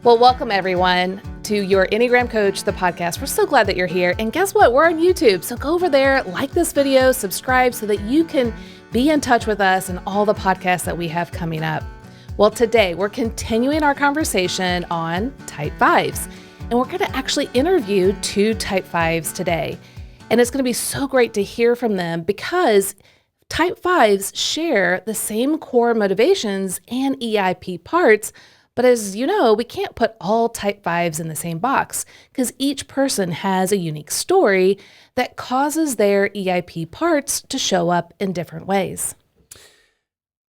Well, welcome everyone to your Enneagram Coach, the podcast. We're so glad that you're here. And guess what? We're on YouTube. So go over there, like this video, subscribe so that you can be in touch with us and all the podcasts that we have coming up. Well, today we're continuing our conversation on Type 5s. And we're going to actually interview two Type 5s today. And it's going to be so great to hear from them because Type 5s share the same core motivations and EIP parts. But as you know, we can't put all Type 5s in the same box because each person has a unique story that causes their EIP parts to show up in different ways.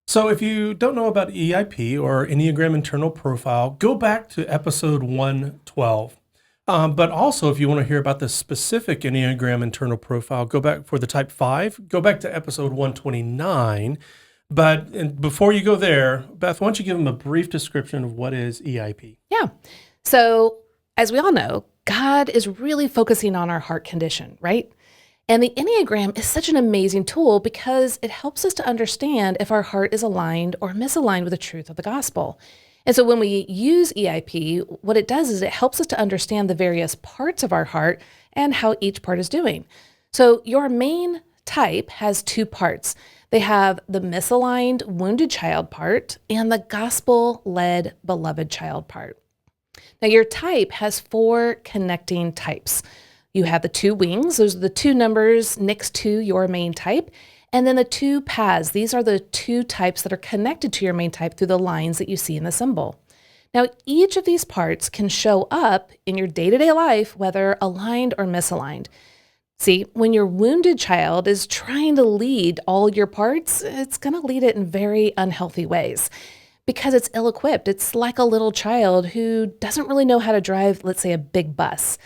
So if you don't know about EIP or Enneagram Internal Profile, go back to episode 112. But also, if you want to hear about the specific Enneagram Internal Profile, go back for the Type 5, go back to episode 129. But before you go there, Beth, why don't you give them a brief description of what is EIP? Yeah. So as we all know, God is really focusing on our heart condition, right? And the Enneagram is such an amazing tool because it helps us to understand if our heart is aligned or misaligned with the truth of the gospel. And so when we use EIP, what it does is it helps us to understand the various parts of our heart and how each part is doing. So your main type has two parts. They have the misaligned wounded child part and the gospel-led beloved child part. Now your type has four connecting types. You have the two wings. Those are the two numbers next to your main type. And then the two paths. These are the two types that are connected to your main type through the lines that you see in the symbol. Now, each of these parts can show up in your day-to-day life, whether aligned or misaligned. See, when your wounded child is trying to lead all your parts, it's going to lead it in very unhealthy ways because it's ill-equipped. It's like a little child who doesn't really know how to drive, let's say, a big bus.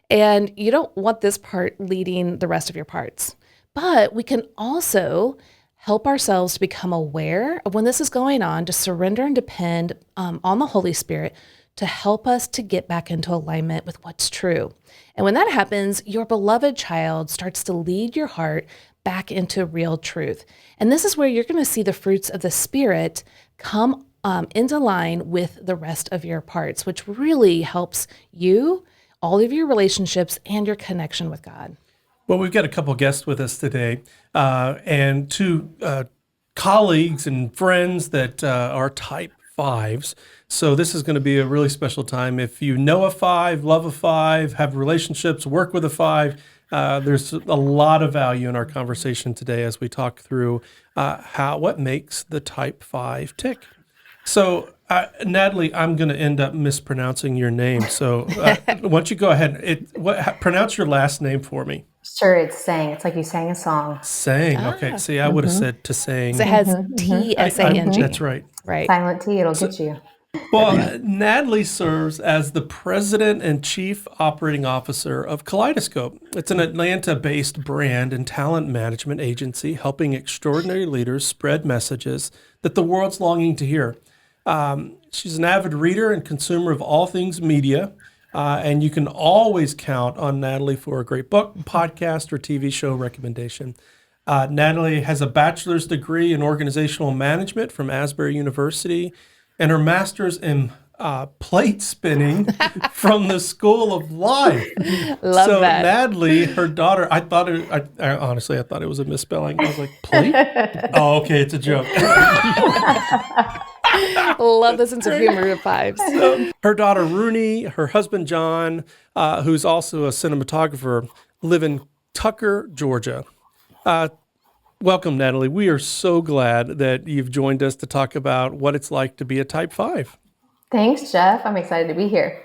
And you don't want this part leading the rest of your parts. But we can also help ourselves to become aware of when this is going on, to surrender and depend on the Holy Spirit to help us to get back into alignment with what's true. And when that happens, your beloved child starts to lead your heart back into real truth. And this is where you're going to see the fruits of the Spirit come into line with the rest of your parts, which really helps you, all of your relationships, and your connection with God. Well, we've got a couple guests with us today, and two colleagues and friends that are Type 5s. So this is going to be a really special time. If you know a 5, love a 5, have relationships, work with a 5, there's a lot of value in our conversation today as we talk through what makes the Type 5 tick. So, Natalie, I'm going to end up mispronouncing your name. So why don't you go ahead and pronounce your last name for me? Sure, it's Tsang. It's like you sang a song. Tsang. Okay. See, I would have said to sang. So it has T-S-A-N-G. That's right. Right. Silent T, it'll get you. Well, Natalie serves as the president and chief operating officer of Collideoscope. It's an Atlanta-based brand and talent management agency helping extraordinary leaders spread messages that the world's longing to hear. She's an avid reader and consumer of all things media, and you can always count on Natalie for a great book, podcast, or TV show recommendation. Natalie has a bachelor's degree in organizational management from Asbury University and her master's in plate spinning from the School of Life. Love so that. Natalie, her daughter, I honestly thought it was a misspelling. I was like, plate? Oh, okay, it's a joke. Love the sense of humor of 5s. So, her daughter, Rooney, her husband, John, who's also a cinematographer, live in Tucker, Georgia. Welcome, Natalie. We are so glad that you've joined us to talk about what it's like to be a Type 5. Thanks, Jeff. I'm excited to be here.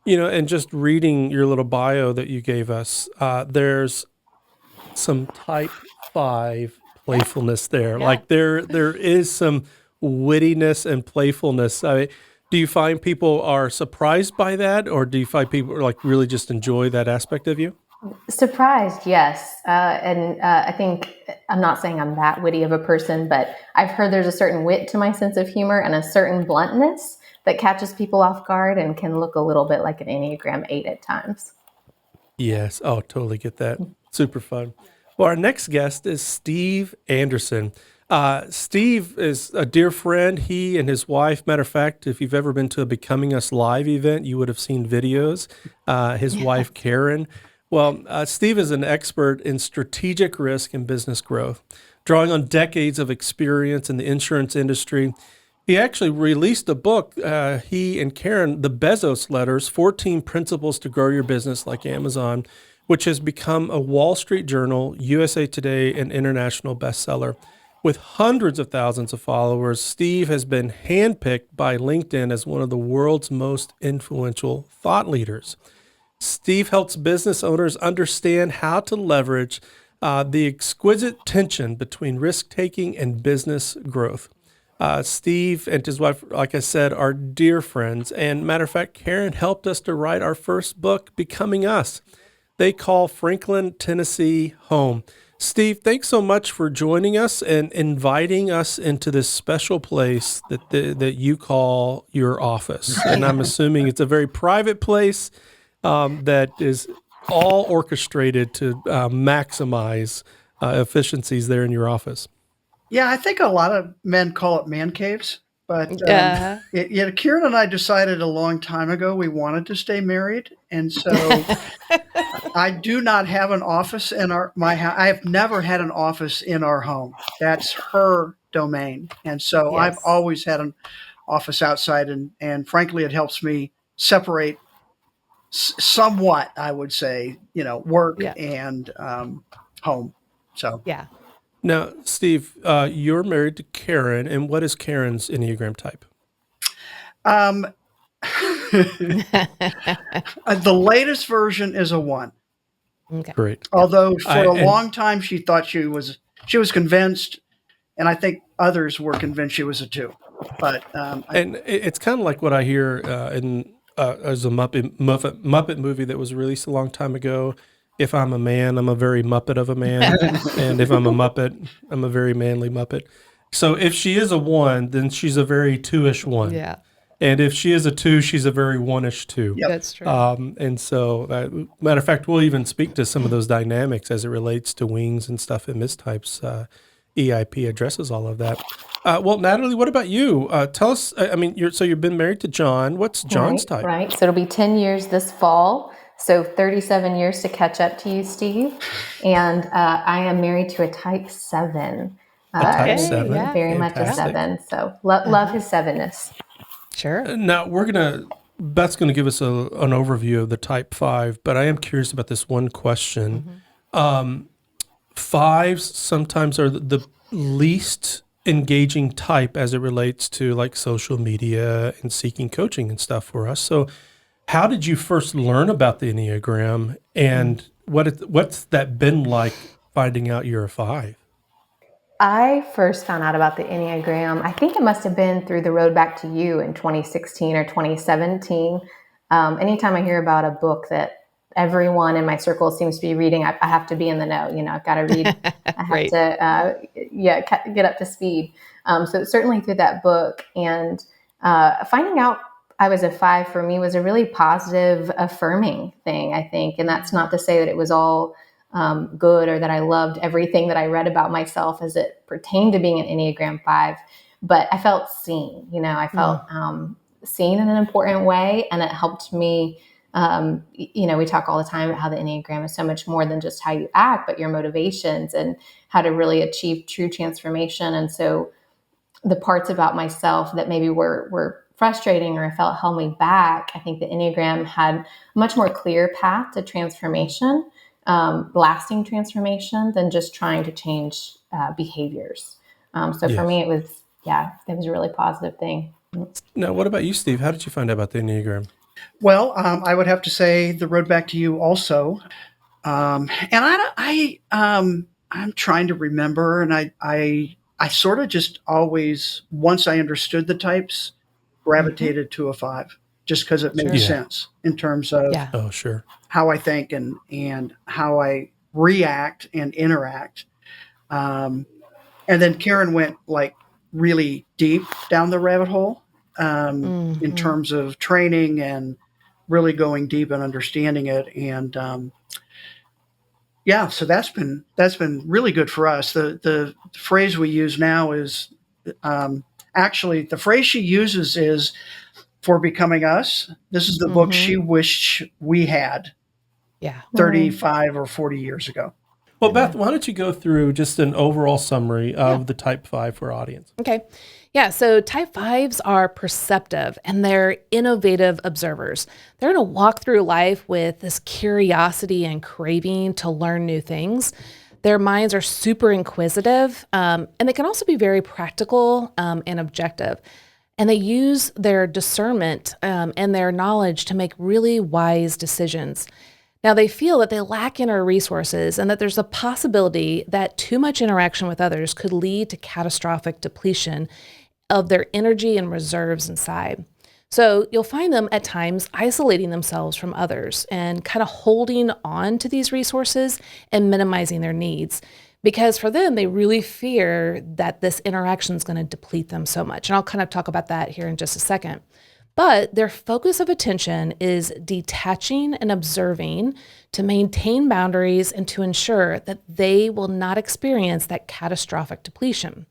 You know, and just reading your little bio that you gave us, there's some Type 5 playfulness there. Yeah. Like there is some wittiness and playfulness. I mean, do you find people are surprised by that, or do you find people are like really just enjoy that aspect of you? Surprised, yes. I think, I'm not saying I'm that witty of a person, but I've heard there's a certain wit to my sense of humor and a certain bluntness that catches people off guard and can look a little bit like an Enneagram 8 at times. Yes. Oh, totally get that. Super fun. Well, our next guest is Steve Anderson. Steve is a dear friend. He and his wife, matter of fact, if you've ever been to a Becoming Us Live event, you would have seen videos. His wife, Karen. Well, Steve is an expert in strategic risk and business growth, drawing on decades of experience in the insurance industry. He actually released a book, he and Karen, the Bezos Letters, 14 Principles to Grow Your Business Like Amazon, which has become a Wall Street Journal, USA Today, and international bestseller. With hundreds of thousands of followers, Steve has been handpicked by LinkedIn as one of the world's most influential thought leaders. Steve helps business owners understand how to leverage the exquisite tension between risk-taking and business growth. Steve and his wife, like I said, are dear friends. And matter of fact, Karen helped us to write our first book, Becoming Us. They call Franklin, Tennessee home. Steve, thanks so much for joining us and inviting us into this special place that you call your office. And I'm assuming it's a very private place that is all orchestrated to maximize efficiencies there in your office. Yeah, I think a lot of men call it man caves, but Kieran and I decided a long time ago we wanted to stay married, and so I do not have an office in my house. I have never had an office in our home. That's her domain, and so Yes. I've always had an office outside, and frankly, it helps me separate somewhat. I would say, work and home. So Yeah. Now, Steve, you're married to Karen, and what is Karen's Enneagram type? The latest version is a 1. Okay. Great. Although for a long time she thought she was convinced, and I think others were convinced she was a 2. But and it's kind of like what I hear in as a Muppet movie that was released a long time ago. If I'm a man, I'm a very Muppet of a man. And if I'm a Muppet, I'm a very manly Muppet. So if she is a 1, then she's a very 2-ish 1. Yeah. And if she is a 2, she's a very 1-ish 2. Yep. That's true. And so, matter of fact, we'll even speak to some of those dynamics as it relates to wings and stuff in mistypes. EIP addresses all of that. Well, Natalie, what about you? Tell us, you've been married to John. What's John's type? Right. So it'll be 10 years this fall. So 37 years to catch up to you, Steve. And I am married to a type 7. Type 7? Yeah. Very much a 7. So love his 7-ness. Sure. Now, Beth's going to give us an overview of the type 5, but I am curious about this one question. 5s sometimes are the least engaging type as it relates to like social media and seeking coaching and stuff for us. So how did you first learn about the Enneagram, and what's that been like finding out you're a 5? I first found out about the Enneagram, I think it must have been through the Road Back to You in 2016 or 2017. Anytime I hear about a book that everyone in my circle seems to be reading, I have to be in the know. I've got to read. I have Right. to get up to speed. So certainly through that book, and finding out I was a 5 for me was a really positive, affirming thing, I think. And that's not to say that it was all good or that I loved everything that I read about myself as it pertained to being an Enneagram 5, but I felt seen. I felt seen in an important way, and it helped me. We talk all the time about how the Enneagram is so much more than just how you act, but your motivations and how to really achieve true transformation. And so the parts about myself that maybe were frustrating or I felt held me back, I think the Enneagram had a much more clear path to transformation, lasting transformation, than just trying to change behaviors. For me, it was a really positive thing. Now, what about you, Steve? How did you find out about the Enneagram? Well, I would have to say the Road Back to You also. And I'm trying to remember, and I sort of just always, once I understood the types, gravitated to a 5, just because it made sense in terms of how I think and how I react and interact. And then Karen went like really deep down the rabbit hole in terms of training and really going deep and understanding it. And, Yeah, so that's been really good for us. The phrase we use now is actually the phrase she uses is for becoming us. This is the book she wished we had 35 or 40 years ago. Well, Beth, why don't you go through just an overall summary of the Type 5 for our audience? Okay. Yeah, so Type 5s are perceptive and they're innovative observers. They're going to walk through life with this curiosity and craving to learn new things. Their minds are super inquisitive, and they can also be very practical and objective. And they use their discernment and their knowledge to make really wise decisions. Now, they feel that they lack inner resources and that there's a possibility that too much interaction with others could lead to catastrophic depletion of their energy and reserves inside. So you'll find them at times isolating themselves from others and kind of holding on to these resources and minimizing their needs. Because for them, they really fear that this interaction is going to deplete them so much. And I'll kind of talk about that here in just a second. But their focus of attention is detaching and observing to maintain boundaries and to ensure that they will not experience that catastrophic depletion.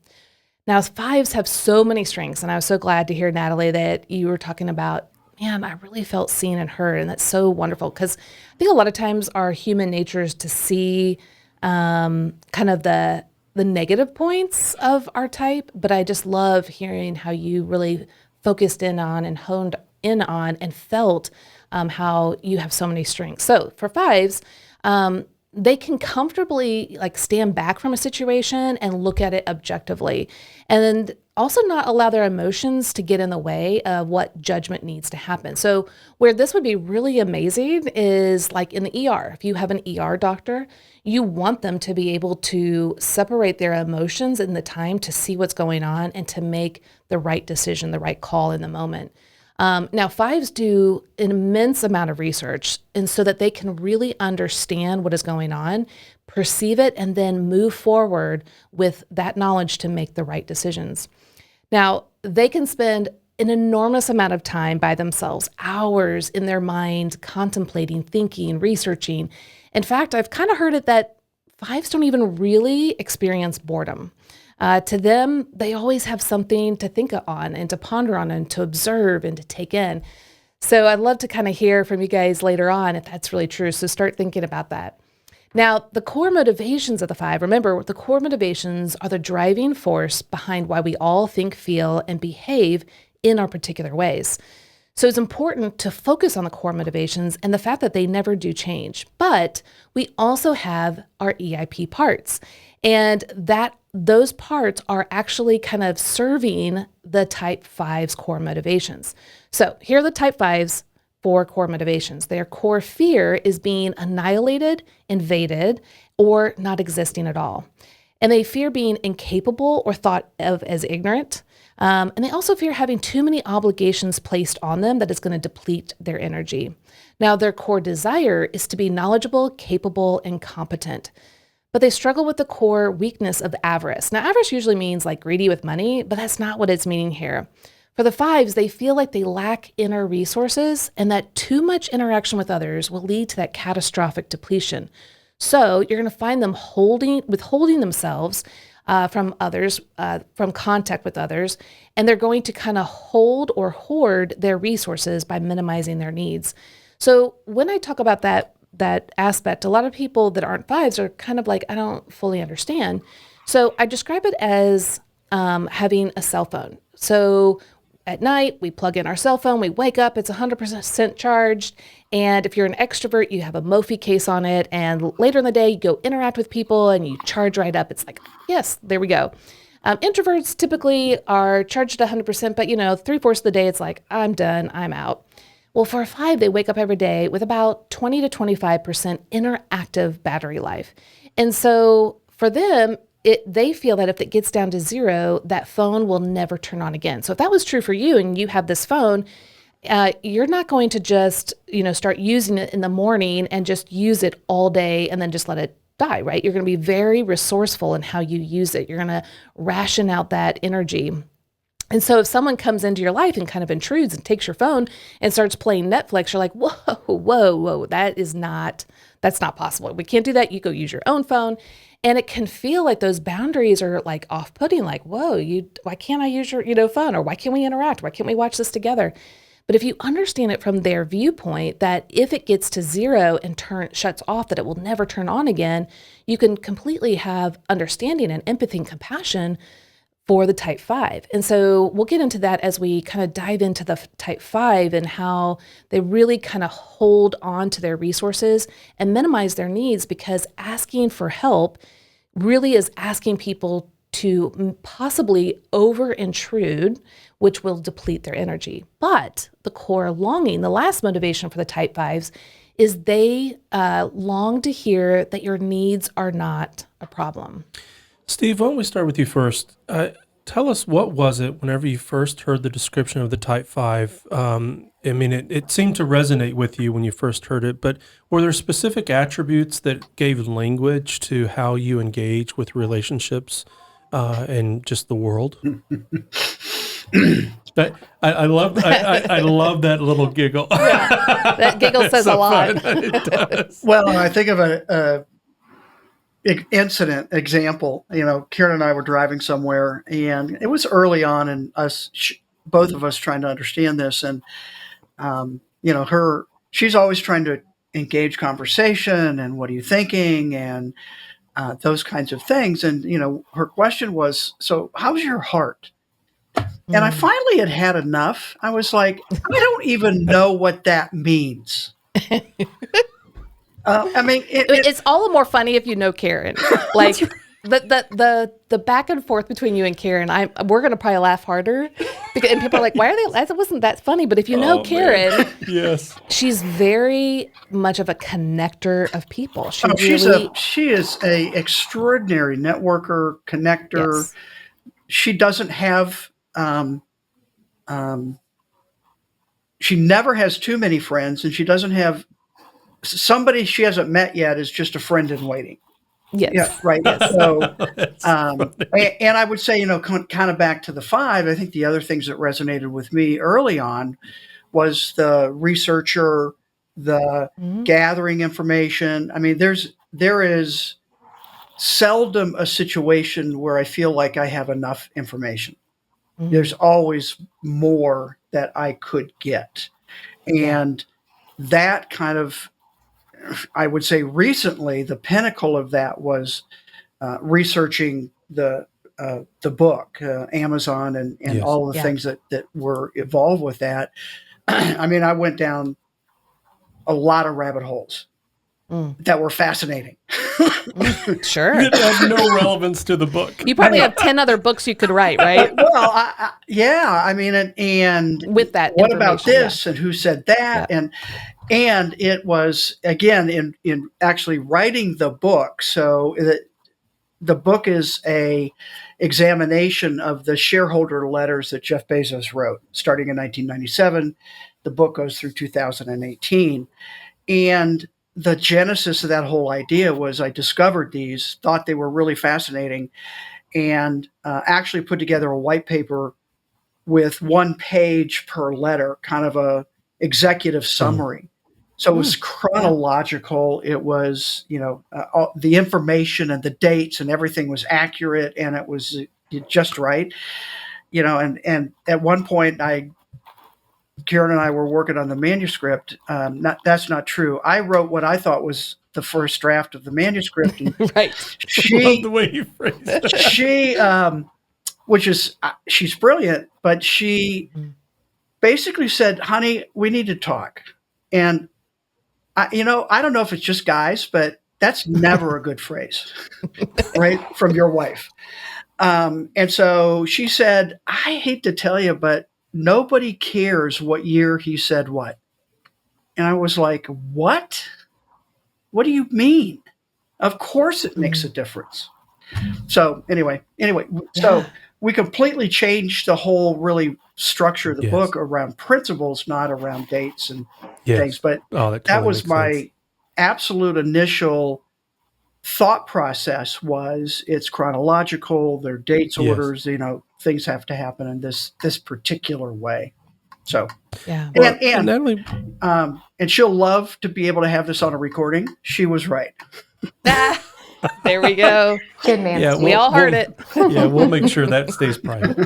Now, 5s have so many strengths, and I was so glad to hear, Natalie, that you were talking about, man, I really felt seen and heard, and that's so wonderful, because I think a lot of times our human nature is to see kind of the negative points of our type, but I just love hearing how you really focused in on and honed in on and felt how you have so many strengths. So for 5s, they can comfortably like stand back from a situation and look at it objectively, and also not allow their emotions to get in the way of what judgment needs to happen. So where this would be really amazing is like in the ER. If you have an ER doctor, you want them to be able to separate their emotions in the time to see what's going on and to make the right decision, the right call in the moment. Now, 5s do an immense amount of research, and so that they can really understand what is going on, perceive it, and then move forward with that knowledge to make the right decisions. Now, they can spend an enormous amount of time by themselves, hours in their mind, contemplating, thinking, researching. In fact, I've kind of heard it that 5s don't even really experience boredom. To them, they always have something to think on and to ponder on and to observe and to take in. So I'd love to kind of hear from you guys later on if that's really true. So start thinking about that. Now, the core motivations of the 5, remember, the core motivations are the driving force behind why we all think, feel, and behave in our particular ways. So it's important to focus on the core motivations and the fact that they never do change. But we also have our EIP parts, and those parts are actually kind of serving the Type 5's core motivations. So here are the Type 5's 4 core motivations. Their core fear is being annihilated, invaded, or not existing at all. And they fear being incapable or thought of as ignorant. And they also fear having too many obligations placed on them that is going to deplete their energy. Now, their core desire is to be knowledgeable, capable, and competent. But they struggle with the core weakness of avarice. Now, avarice usually means like greedy with money, but that's not what it's meaning here. For the 5s, they feel like they lack inner resources and that too much interaction with others will lead to that catastrophic depletion. So you're going to find them withholding themselves from others, from contact with others, and they're going to kind of hold or hoard their resources by minimizing their needs. So when I talk about that aspect, a lot of people that aren't 5s are kind of like, I don't fully understand. So I describe it as having a cell phone. So at night, we plug in our cell phone, we wake up, it's 100% charged. And if you're an extrovert, you have a Mophie case on it. And later in the day, you go interact with people and you charge right up. It's like, yes, there we go. Introverts typically are charged at 100%, but 3/4 of the day, it's like, I'm done, I'm out. Well, for a 5, they wake up every day with about 20 to 25% interactive battery life. And so for them, they feel that if it gets down to 0, that phone will never turn on again. So if that was true for you and you have this phone, you're not going to just, start using it in the morning and just use it all day and then just let it die, right? You're going to be very resourceful in how you use it. You're going to ration out that energy. And so if someone comes into your life and kind of intrudes and takes your phone and starts playing Netflix, you're like, whoa, that's not possible. We can't do that. You go use your own phone. And it can feel like those boundaries are like off-putting, like, whoa, why can't I use your, phone? Or why can't we interact? Why can't we watch this together? But if you understand it from their viewpoint, that if it gets to 0 and shuts off, that it will never turn on again, you can completely have understanding and empathy and compassion for the type 5. And so we'll get into that as we kind of dive into the type 5 and how they really kind of hold on to their resources and minimize their needs, because asking for help really is asking people to possibly over-intrude, which will deplete their energy. But the core longing, the last motivation for the type 5s, is they long to hear that your needs are not a problem. Steve, why don't we start with you first? Tell us, what was it whenever you first heard the description of the type 5? It seemed to resonate with you when you first heard it, but were there specific attributes that gave language to how you engage with relationships and just the world? I love that little giggle. Yeah, that giggle says a lot. It does. Well, I think of a incident example. Karen and I were driving somewhere, and it was early on, and both of us trying to understand this. And she's always trying to engage conversation, and what are you thinking, and those kinds of things. And her question was, so how's your heart? And I finally had enough. I was like, I don't even know what that means. It's all the more funny if you know Karen. Like the back and forth between you and Karen, we're gonna probably laugh harder, and people are like, "Why are they? That wasn't that funny." But if you know Karen, yes, she's very much of a connector of people. She is a extraordinary networker, connector. Yes. She doesn't have. She never has too many friends, and she doesn't have. Somebody she hasn't met yet is just a friend in waiting. Yes. Yeah. Right. Yes. So, and I would say, kind of back to the 5, I think the other things that resonated with me early on was the researcher, the gathering information. There is seldom a situation where I feel like I have enough information. Mm-hmm. There's always more that I could get. And that kind of, I would say recently, the pinnacle of that was researching the book, Amazon, and yes. all of the things that were involved with that. I went down a lot of rabbit holes that were fascinating. Sure. That have no relevance to the book. You probably have 10 other books you could write, right? Well, and with that, what about this, and who said that, and it was, again, in actually writing the book. So the book is a examination of the shareholder letters that Jeff Bezos wrote, starting in 1997. The book goes through 2018, and the genesis of that whole idea was I discovered these, thought they were really fascinating, and actually put together a white paper with 1 page per letter, kind of a executive summary. So it was chronological. It was, the information and the dates and everything was accurate, and it was just right. And at one point Karen and I were working on the manuscript. That's not true. I wrote what I thought was the first draft of the manuscript. And right. I love the way you phrased that. She's brilliant, but she basically said, honey, we need to talk. And I don't know if it's just guys, but that's never a good phrase, right? From your wife. And so she said, I hate to tell you, but nobody cares what year he said what. And I was like, what? What do you mean? Of course it makes a difference. So anyway, so we completely changed the whole really structure of the book around principles, not around dates and things. But that was my absolute initial thought process. Was it's chronological, their dates orders, things have to happen in this particular way. So, yeah. And Natalie, and she'll love to be able to have this on a recording. She was right. There we go. Good man. Yeah, We all heard it. Yeah, we'll make sure that stays private.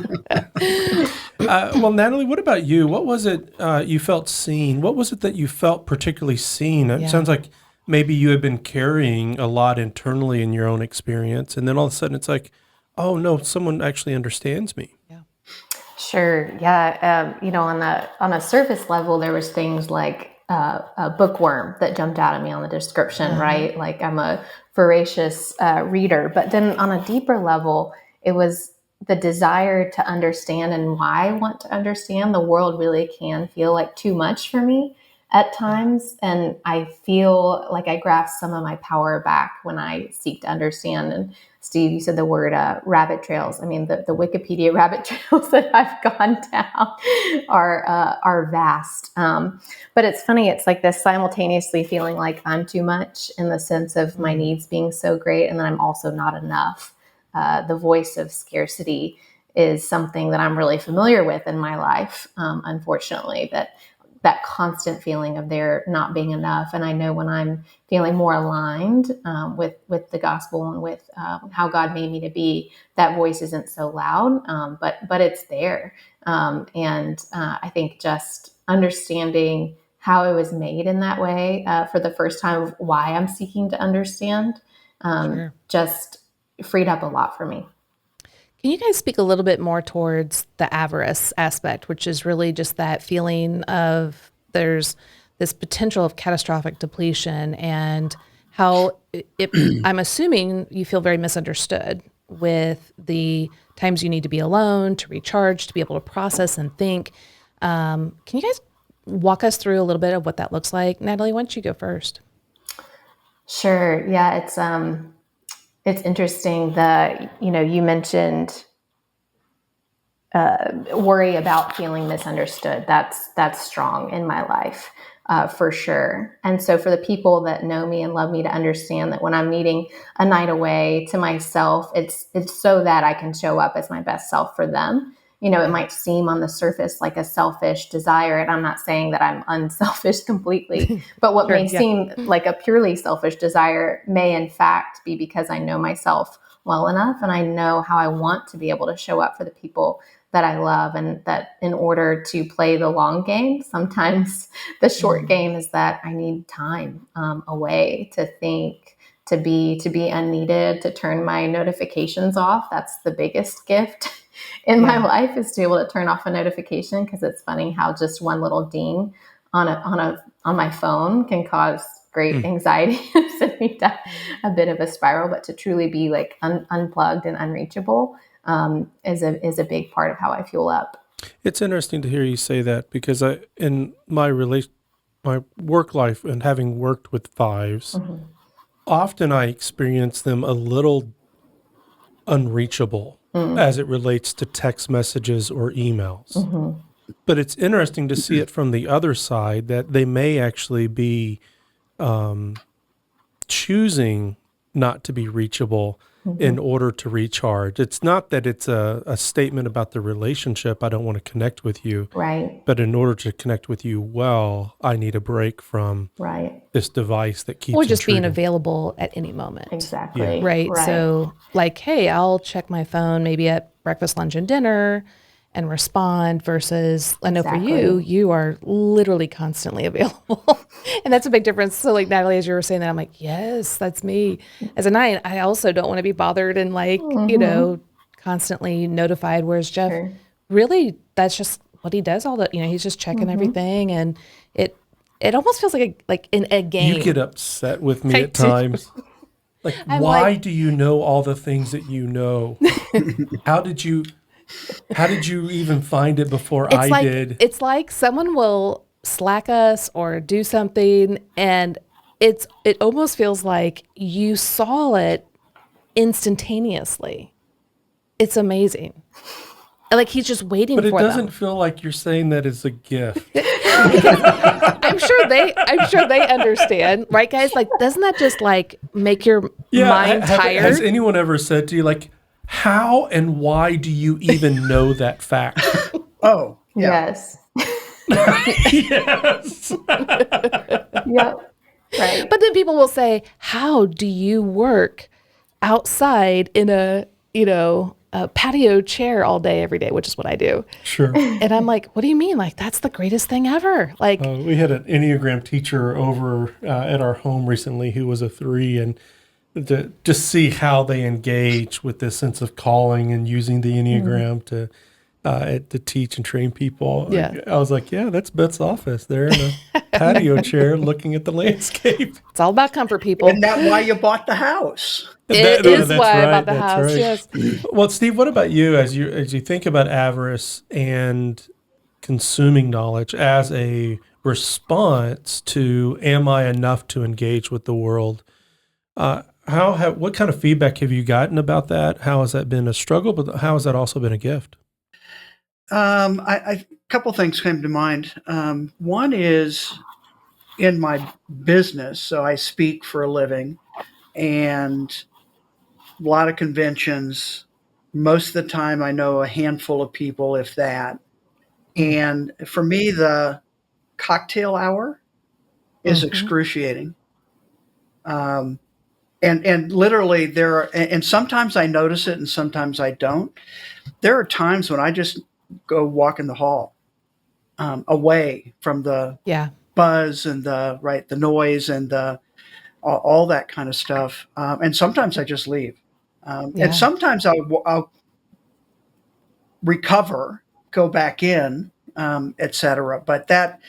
Well, Natalie, what about you? What was it you felt seen? What was it that you felt particularly seen? It sounds like maybe you had been carrying a lot internally in your own experience, and then all of a sudden it's like, oh no, someone actually understands me. Yeah. Sure. Yeah. On a surface level, there was things like a bookworm that jumped out at me on the description, right? Like I'm a voracious reader. But then on a deeper level, it was the desire to understand and why I want to understand. The world really can feel like too much for me at times. And I feel like I grasp some of my power back when I seek to understand. And Steve, you said the word rabbit trails. I mean, the Wikipedia rabbit trails that I've gone down are vast. But it's funny. It's like this simultaneously feeling like I'm too much in the sense of my needs being so great, and then I'm also not enough. The voice of scarcity is something that I'm really familiar with in my life, unfortunately, that constant feeling of there not being enough. And I know when I'm feeling more aligned with the gospel and with how God made me to be, that voice isn't so loud, but it's there. And I think just understanding how it was made in that way for the first time, of why I'm seeking to understand, just freed up a lot for me. Can you guys speak a little bit more towards the avarice aspect, which is really just that feeling of there's this potential of catastrophic depletion, and how I'm assuming you feel very misunderstood with the times you need to be alone, to recharge, to be able to process and think. Can you guys walk us through a little bit of what that looks like? Natalie, why don't you go first? Sure. Yeah, it's interesting that, you mentioned worry about feeling misunderstood. That's strong in my life, for sure. And so for the people that know me and love me to understand that when I'm needing a night away to myself, it's so that I can show up as my best self for them. It might seem on the surface like a selfish desire, and I'm not saying that I'm unselfish completely, but what may seem like a purely selfish desire may in fact be because I know myself well enough, and I know how I want to be able to show up for the people that I love, and that in order to play the long game, sometimes the short game is that I need time away to think, to be unneeded, to turn my notifications off. That's the biggest gift in my life, is to be able to turn off a notification, because it's funny how just one little ding on my phone can cause great anxiety and send me down a bit of a spiral. But to truly be like unplugged and unreachable is a big part of how I fuel up. It's interesting to hear you say that, because in my work life and having worked with fives, often I experience them a little unreachable as it relates to text messages or emails. But it's interesting to see it from the other side, that they may actually be choosing not to be reachable in order to recharge. It's not that it's a statement about the relationship, I don't want to connect with you. Right. But in order to connect with you well, I need a break from this device that keeps Or just intruding. being available at any moment. Exactly. Yeah. Right. So like, hey, I'll check my phone maybe at breakfast, lunch, and dinner and respond, versus I know for you are literally constantly available. And that's a big difference. So like, Natalie, as you were saying that, I'm like, yes, that's me. As a 9, I also don't want to be bothered and like, constantly notified. Whereas Jeff, really, that's just what he does all the, he's just checking everything. And it almost feels like in a game. You get upset with me at times. Like, why do you know all the things that you know? How did you even find it before I did? It's like someone will Slack us or do something, and it almost feels like you saw it instantaneously. It's amazing. Like he's just waiting for them. But it doesn't feel like you're saying that as a gift. I'm sure they understand, right, guys? Like, doesn't that just like make your mind tired? Has anyone ever said to you, like, How and why do you even know that fact? Oh, yeah. Yes. Yes. Yep. Right. But then people will say, how do you work outside in a patio chair all day, every day, which is what I do. Sure. And I'm like, what do you mean? Like, that's the greatest thing ever. Like, we had an Enneagram teacher over at our home recently who was a 3, and to just see how they engage with this sense of calling and using the Enneagram to teach and train people. Yeah. I was like, yeah, that's Beth's office. They're in a patio chair looking at the landscape. It's all about comfort, people. Isn't that why you bought the house? It is that's why I right, bought the that's house. right. Yes. Well, Steve, what about you as you think about avarice and consuming knowledge as a response to am I enough to engage with the world? What kind of feedback have you gotten about that? How has that been a struggle, but how has that also been a gift? A couple things came to mind. One is in my business, so I speak for a living, and a lot of conventions. Most of the time, I know a handful of people, if that. And for me, the cocktail hour is excruciating. And literally there are, and sometimes I notice it and sometimes I don't. There are times when I just go walk in the hall, away from the buzz and the noise and all that kind of stuff. And sometimes I just leave. And sometimes I'll recover, go back in, et cetera. But that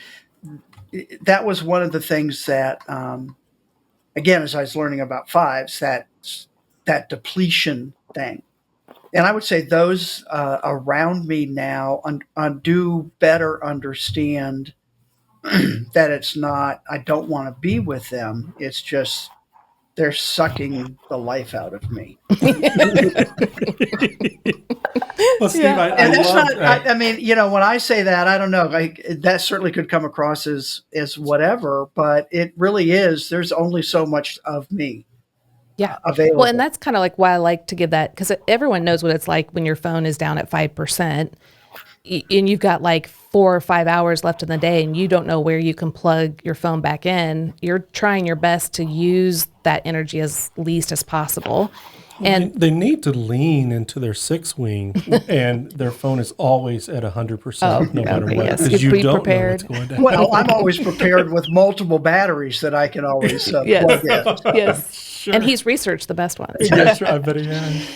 was one of the things that, again, as I was learning about 5s, that depletion thing. And I would say those around me now do better understand that it's not, I don't want to be with them. It's just they're sucking the life out of me. Well, Steve, I mean, when I say that, I don't know. That certainly could come across as whatever, but it really is. There's only so much of me. Available. Well, and that's kind of like why I like to give that, because everyone knows what it's like when your phone is down at 5% and you've got like 4 or 5 hours left in the day and you don't know where you can plug your phone back in. You're trying your best to use that energy as least as possible. And they need to lean into their 6 wing, and their phone is always at 100%, no matter what, because you don't know what's going to happen. Well, I'm always prepared with multiple batteries that I can always plug in. Yes. Sure. And he's researched the best ones. Yes, I bet he has.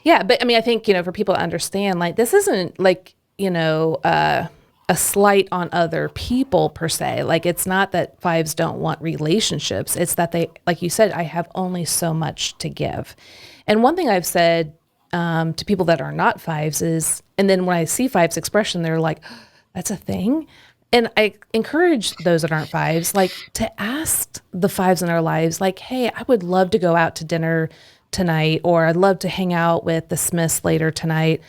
Yeah, but I mean, I think, for people to understand, like, this isn't like, a slight on other people per se. Like, it's not that 5s don't want relationships. It's that they, like you said, I have only so much to give. And one thing I've said to people that are not 5s is, and then when I see 5s expression, they're like, oh, that's a thing. And I encourage those that aren't 5s, like, to ask the 5s in their lives, like, hey, I would love to go out to dinner tonight, or I'd love to hang out with the Smiths later tonight.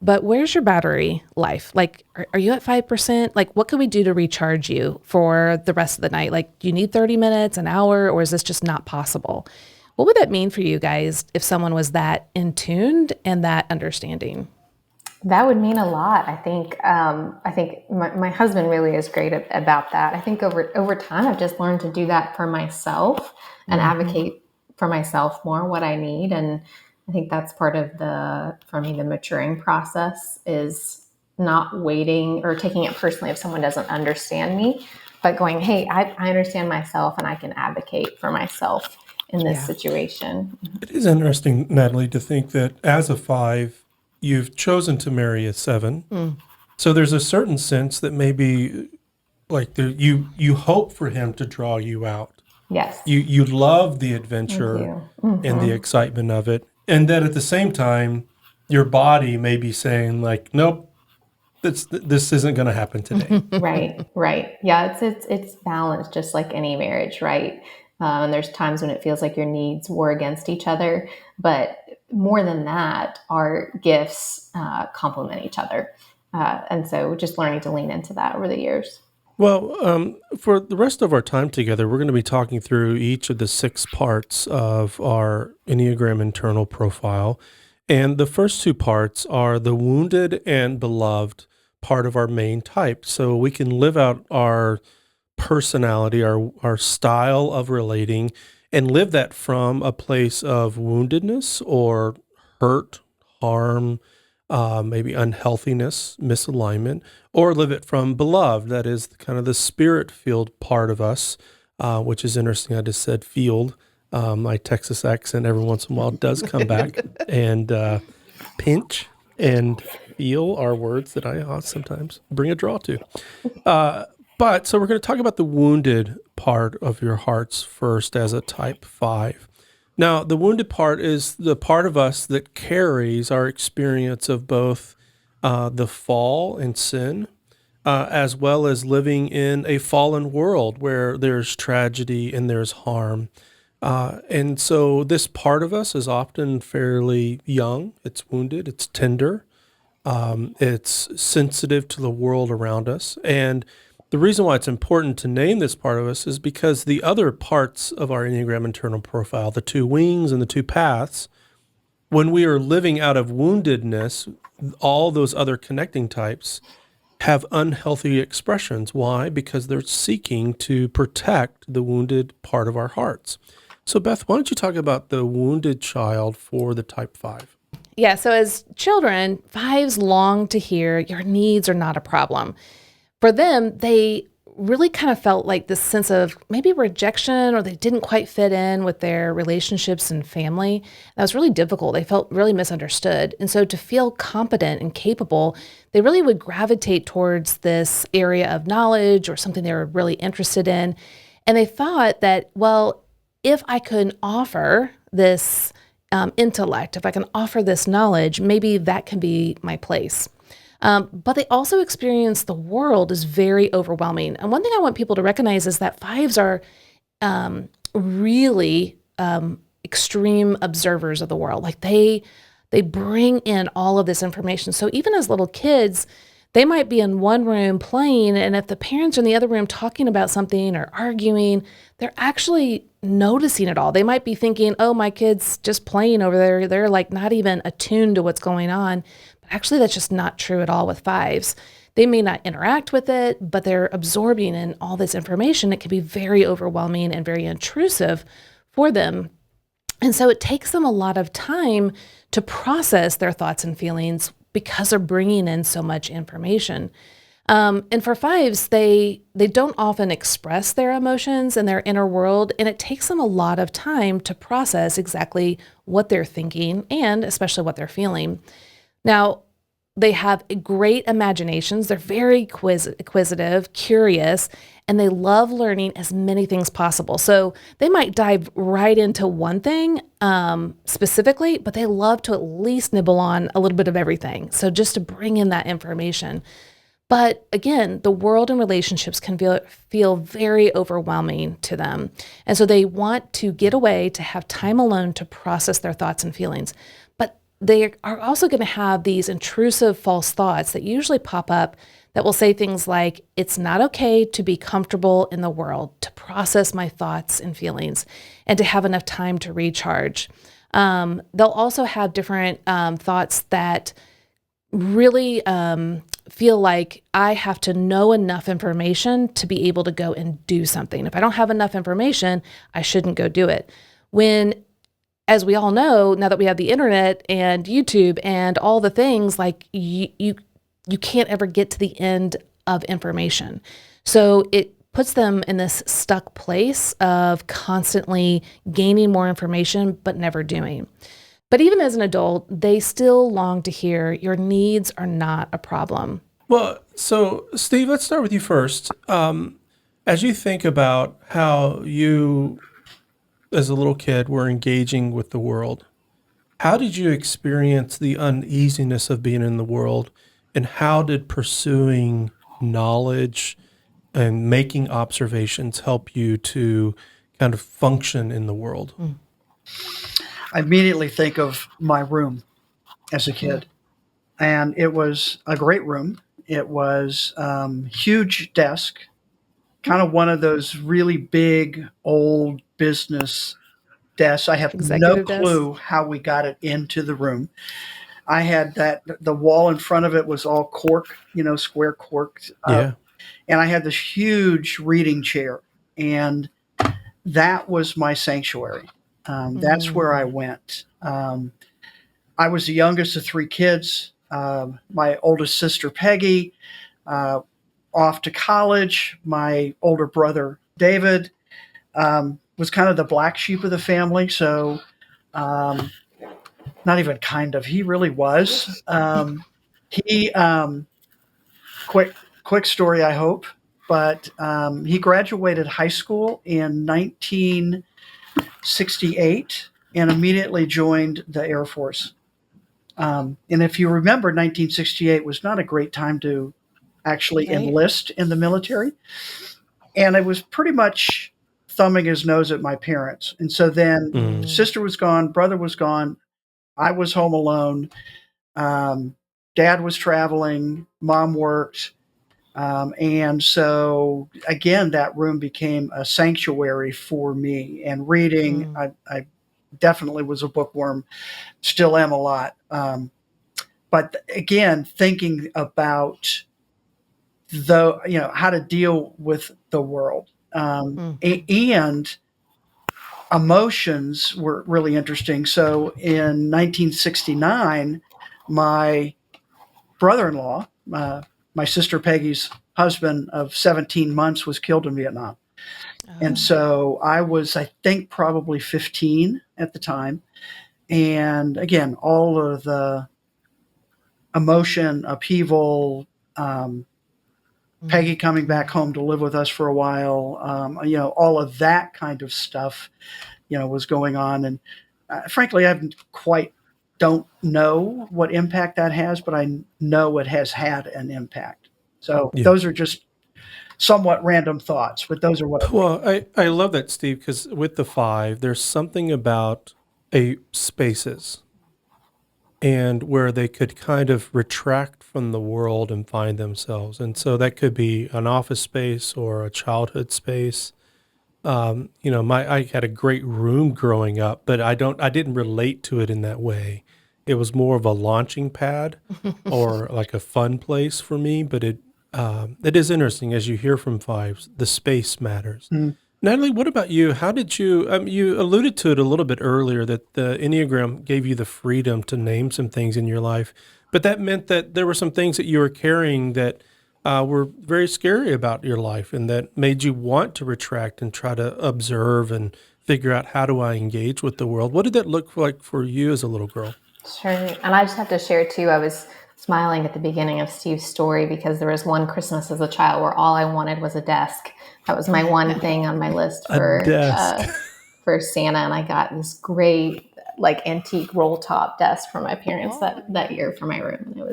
But where's your battery life? Like, are you at 5%? Like, what can we do to recharge you for the rest of the night? Like, do you need 30 minutes, an hour, or is this just not possible? What would that mean for you guys if someone was that in tuned and that understanding? That would mean a lot. I think my husband really is great about that. I think over time, I've just learned to do that for myself and advocate for myself more what I need. And I think that's part of for me, the maturing process is not waiting or taking it personally if someone doesn't understand me, but going, hey, I understand myself and I can advocate for myself in this situation. It is interesting, Natalie, to think that as a 5, you've chosen to marry a 7. So there's a certain sense that maybe like you hope for him to draw you out. Yes. You love the adventure and the excitement of it. And then at the same time, your body may be saying like, nope, this isn't going to happen today. Right. Yeah, it's balanced, just like any marriage, right? And there's times when it feels like your needs war against each other, but more than that, our gifts complement each other. And so just learning to lean into that over the years. Well, for the rest of our time together, we're going to be talking through each of the 6 parts of our Enneagram Internal Profile. And the first two parts are the wounded and beloved part of our main type. So we can live out our personality, our style of relating, and live that from a place of woundedness or hurt, harm, maybe unhealthiness, misalignment, or live it from beloved. That is kind of the spirit-filled part of us, which is interesting. I just said field. My Texas accent every once in a while does come back, and pinch and feel are words that I sometimes bring a draw to. But so we're going to talk about the wounded part of your hearts first as a type 5. Now, the wounded part is the part of us that carries our experience of both the fall and sin, as well as living in a fallen world where there's tragedy and there's harm. And so this part of us is often fairly young. It's wounded. It's tender. It's sensitive to the world around us. And the reason why it's important to name this part of us is because the other parts of our Enneagram Internal Profile, the 2 wings and the 2 paths, when we are living out of woundedness, all those other connecting types have unhealthy expressions. Why? Because they're seeking to protect the wounded part of our hearts. So Beth, why don't you talk about the wounded child for the type 5? Yeah, so as children, 5s long to hear your needs are not a problem. For them, they really kind of felt like this sense of maybe rejection, or they didn't quite fit in with their relationships and family. That was really difficult. They felt really misunderstood. And so to feel competent and capable, they really would gravitate towards this area of knowledge or something they were really interested in. And they thought that, well, if I can offer this intellect, if I can offer this knowledge, maybe that can be my place. But they also experience the world as very overwhelming. And one thing I want people to recognize is that 5s are really extreme observers of the world. Like they bring in all of this information. So even as little kids, they might be in one room playing, and if the parents are in the other room talking about something or arguing, they're actually noticing it all. They might be thinking, oh, my kid's just playing over there. They're like not even attuned to what's going on. Actually, that's just not true at all with 5s. They may not interact with it, but they're absorbing in all this information. It can be very overwhelming and very intrusive for them. And so it takes them a lot of time to process their thoughts and feelings because they're bringing in so much information. And for 5s, they don't often express their emotions and their inner world, and it takes them a lot of time to process exactly what they're thinking and especially what they're feeling. Now, they have great imaginations. They're very inquisitive, curious, and they love learning as many things possible. So they might dive right into one thing specifically, but they love to at least nibble on a little bit of everything. So just to bring in that information. But again, the world and relationships can feel very overwhelming to them. And so they want to get away, to have time alone to process their thoughts and feelings. But they are also going to have these intrusive false thoughts that usually pop up that will say things like, it's not okay to be comfortable in the world, to process my thoughts and feelings, and to have enough time to recharge. They'll also have different thoughts that really feel like I have to know enough information to be able to go and do something. If I don't have enough information, I shouldn't go do it. When, as we all know, now that we have the internet and YouTube and all the things, like you can't ever get to the end of information. So it puts them in this stuck place of constantly gaining more information, but never doing. But even as an adult, they still long to hear your needs are not a problem. Well, so Steve, let's start with you first. As you think about how you, as a little kid, were engaging with the world, how did you experience the uneasiness of being in the world, and how did pursuing knowledge and making observations help you to kind of function in the world? I immediately think of my room as a kid, and it was a great room. It was huge desk, kind of one of those really big old business desk. I have no Executive clue how we got it into the room. I had the wall in front of it was all cork, square cork. Yeah. And I had this huge reading chair, and that was my sanctuary. That's where I went. I was the youngest of three kids. My oldest sister, Peggy, off to college. My older brother, David, was kind of the black sheep of the family. So, not even kind of, he really was. He, quick story, I hope, but he graduated high school in 1968 and immediately joined the Air Force. And if you remember, 1968 was not a great time to actually enlist in the military. And I was pretty much thumbing his nose at my parents. And so then sister was gone, brother was gone. I was home alone. Dad was traveling, mom worked. And so again, that room became a sanctuary for me. And reading, I definitely was a bookworm, still am a lot. But again, thinking about how to deal with the world. And emotions were really interesting. So in 1969, my brother-in-law, my sister Peggy's husband of 17 months, was killed in Vietnam. And so I was, I think, probably 15 at the time. And again, all of the emotion, upheaval, Peggy coming back home to live with us for a while, all of that kind of stuff, was going on. And frankly, don't know what impact that has, but I know it has had an impact. So those are just somewhat random thoughts, but those are what. Well, I love that, Steve, because with the 5, there's something about spaces and where they could kind of retract from the world and find themselves. And so that could be an office space or a childhood space. I had a great room growing up, but I didn't relate to it in that way. It was more of a launching pad or like a fun place for me, but it is interesting as you hear from 5s, the space matters. Natalie, what about you? How did you, you alluded to it a little bit earlier that the Enneagram gave you the freedom to name some things in your life, but that meant that there were some things that you were carrying that were very scary about your life and that made you want to retract and try to observe and figure out, how do I engage with the world? What did that look like for you as a little girl? Sure. And I just have to share too, I was smiling at the beginning of Steve's story because there was one Christmas as a child where all I wanted was a desk. That was my one thing on my list for Santa. And I got this great antique roll top desk from my parents that year for my room. And it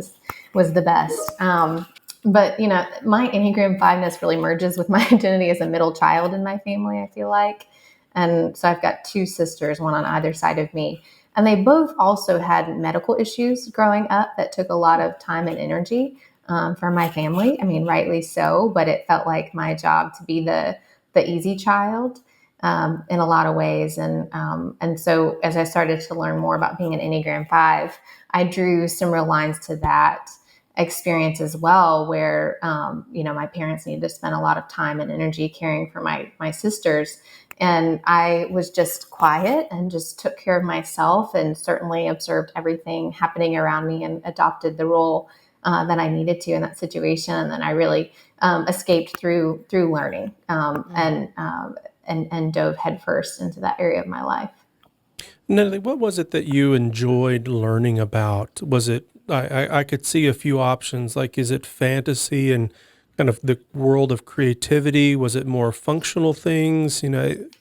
was the best. But my Enneagram 5-ness really merges with my identity as a middle child in my family, I feel like. And so I've got 2 sisters, one on either side of me. And they both also had medical issues growing up that took a lot of time and energy for my family. I mean, rightly so, but it felt like my job to be the easy child in a lot of ways. And so as I started to learn more about being an Enneagram 5, I drew similar lines to that experience as well, where, my parents needed to spend a lot of time and energy caring for my sisters. And I was just quiet and just took care of myself and certainly observed everything happening around me and adopted the role that I needed to in that situation. And then I really escaped through learning and dove headfirst into that area of my life. Natalie, what was it that you enjoyed learning about? Was it, I could see a few options, like is it fantasy and kind of the world of creativity? Was it more functional things?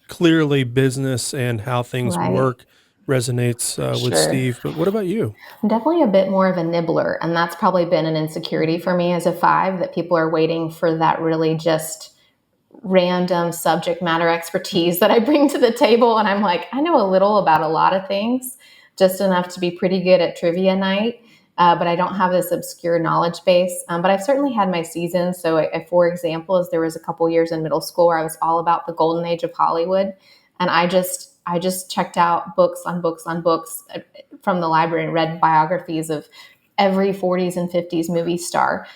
Clearly business and how things work resonates with Steve. But what about you? I'm definitely a bit more of a nibbler, and that's probably been an insecurity for me as a 5, that people are waiting for that really just random subject matter expertise that I bring to the table. And I'm like, I know a little about a lot of things, just enough to be pretty good at trivia night. But I don't have this obscure knowledge base. But I've certainly had my seasons. So for example, there was a couple years in middle school where I was all about the golden age of Hollywood. And I just checked out books on books on books from the library and read biographies of every 40s and 50s movie star,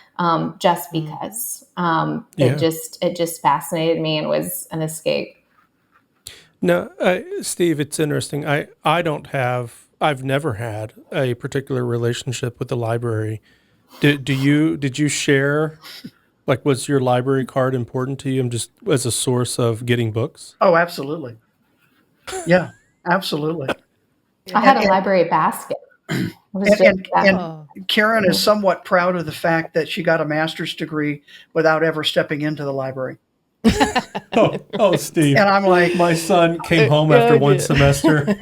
just because it just fascinated me and was an escape. Now, Steve, it's interesting. I've never had a particular relationship with the library. Did you share, like, was your library card important to you just as a source of getting books? Oh, absolutely. Yeah, absolutely. I had a library basket. And Karen is somewhat proud of the fact that she got a master's degree without ever stepping into the library. Oh, Steve. And I'm like, my son came home after one semester.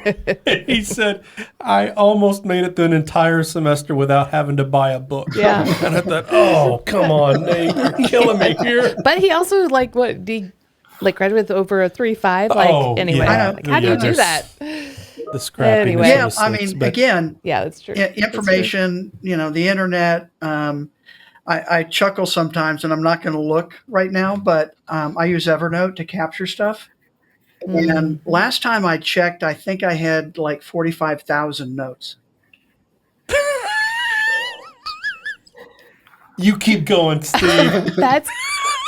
He said, I almost made it through an entire semester without having to buy a book. Yeah. And I thought, oh, come on, Nate, you're killing me here. But he also, graduated with over a 3.5. Anyway, how do you do that? The scrappiness. Anyway. Yeah, I mean, again, that's true. Information, the internet. I chuckle sometimes, and I'm not going to look right now, but I use Evernote to capture stuff. And last time I checked, I think I had like 45,000 notes. You keep going, Steve. That's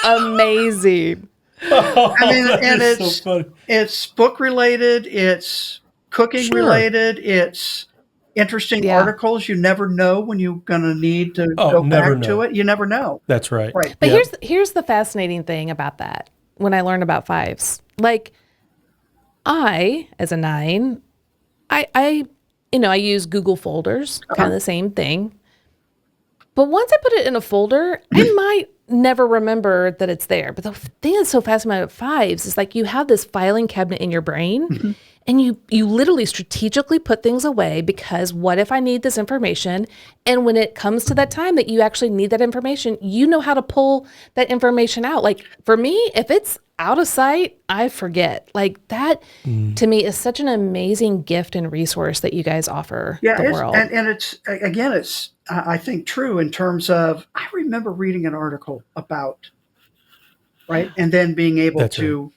amazing. I mean, and it's book related, it's cooking related, it's interesting articles. You never know when you're going to need to go back to it. You never know. That's right. But here's the fascinating thing about that. When I learned about 5s, I, as a 9, I use Google folders, kind of the same thing. But once I put it in a folder, I might never remember that it's there. But the thing that's so fascinating about 5s is you have this filing cabinet in your brain, and you literally strategically put things away because what if I need this information? And when it comes to that time that you actually need that information, you know how to pull that information out. For me, if it's out of sight, I forget. That to me is such an amazing gift and resource that you guys offer the world. And it's I think true in terms of, I remember reading an article about, right? And then being able to,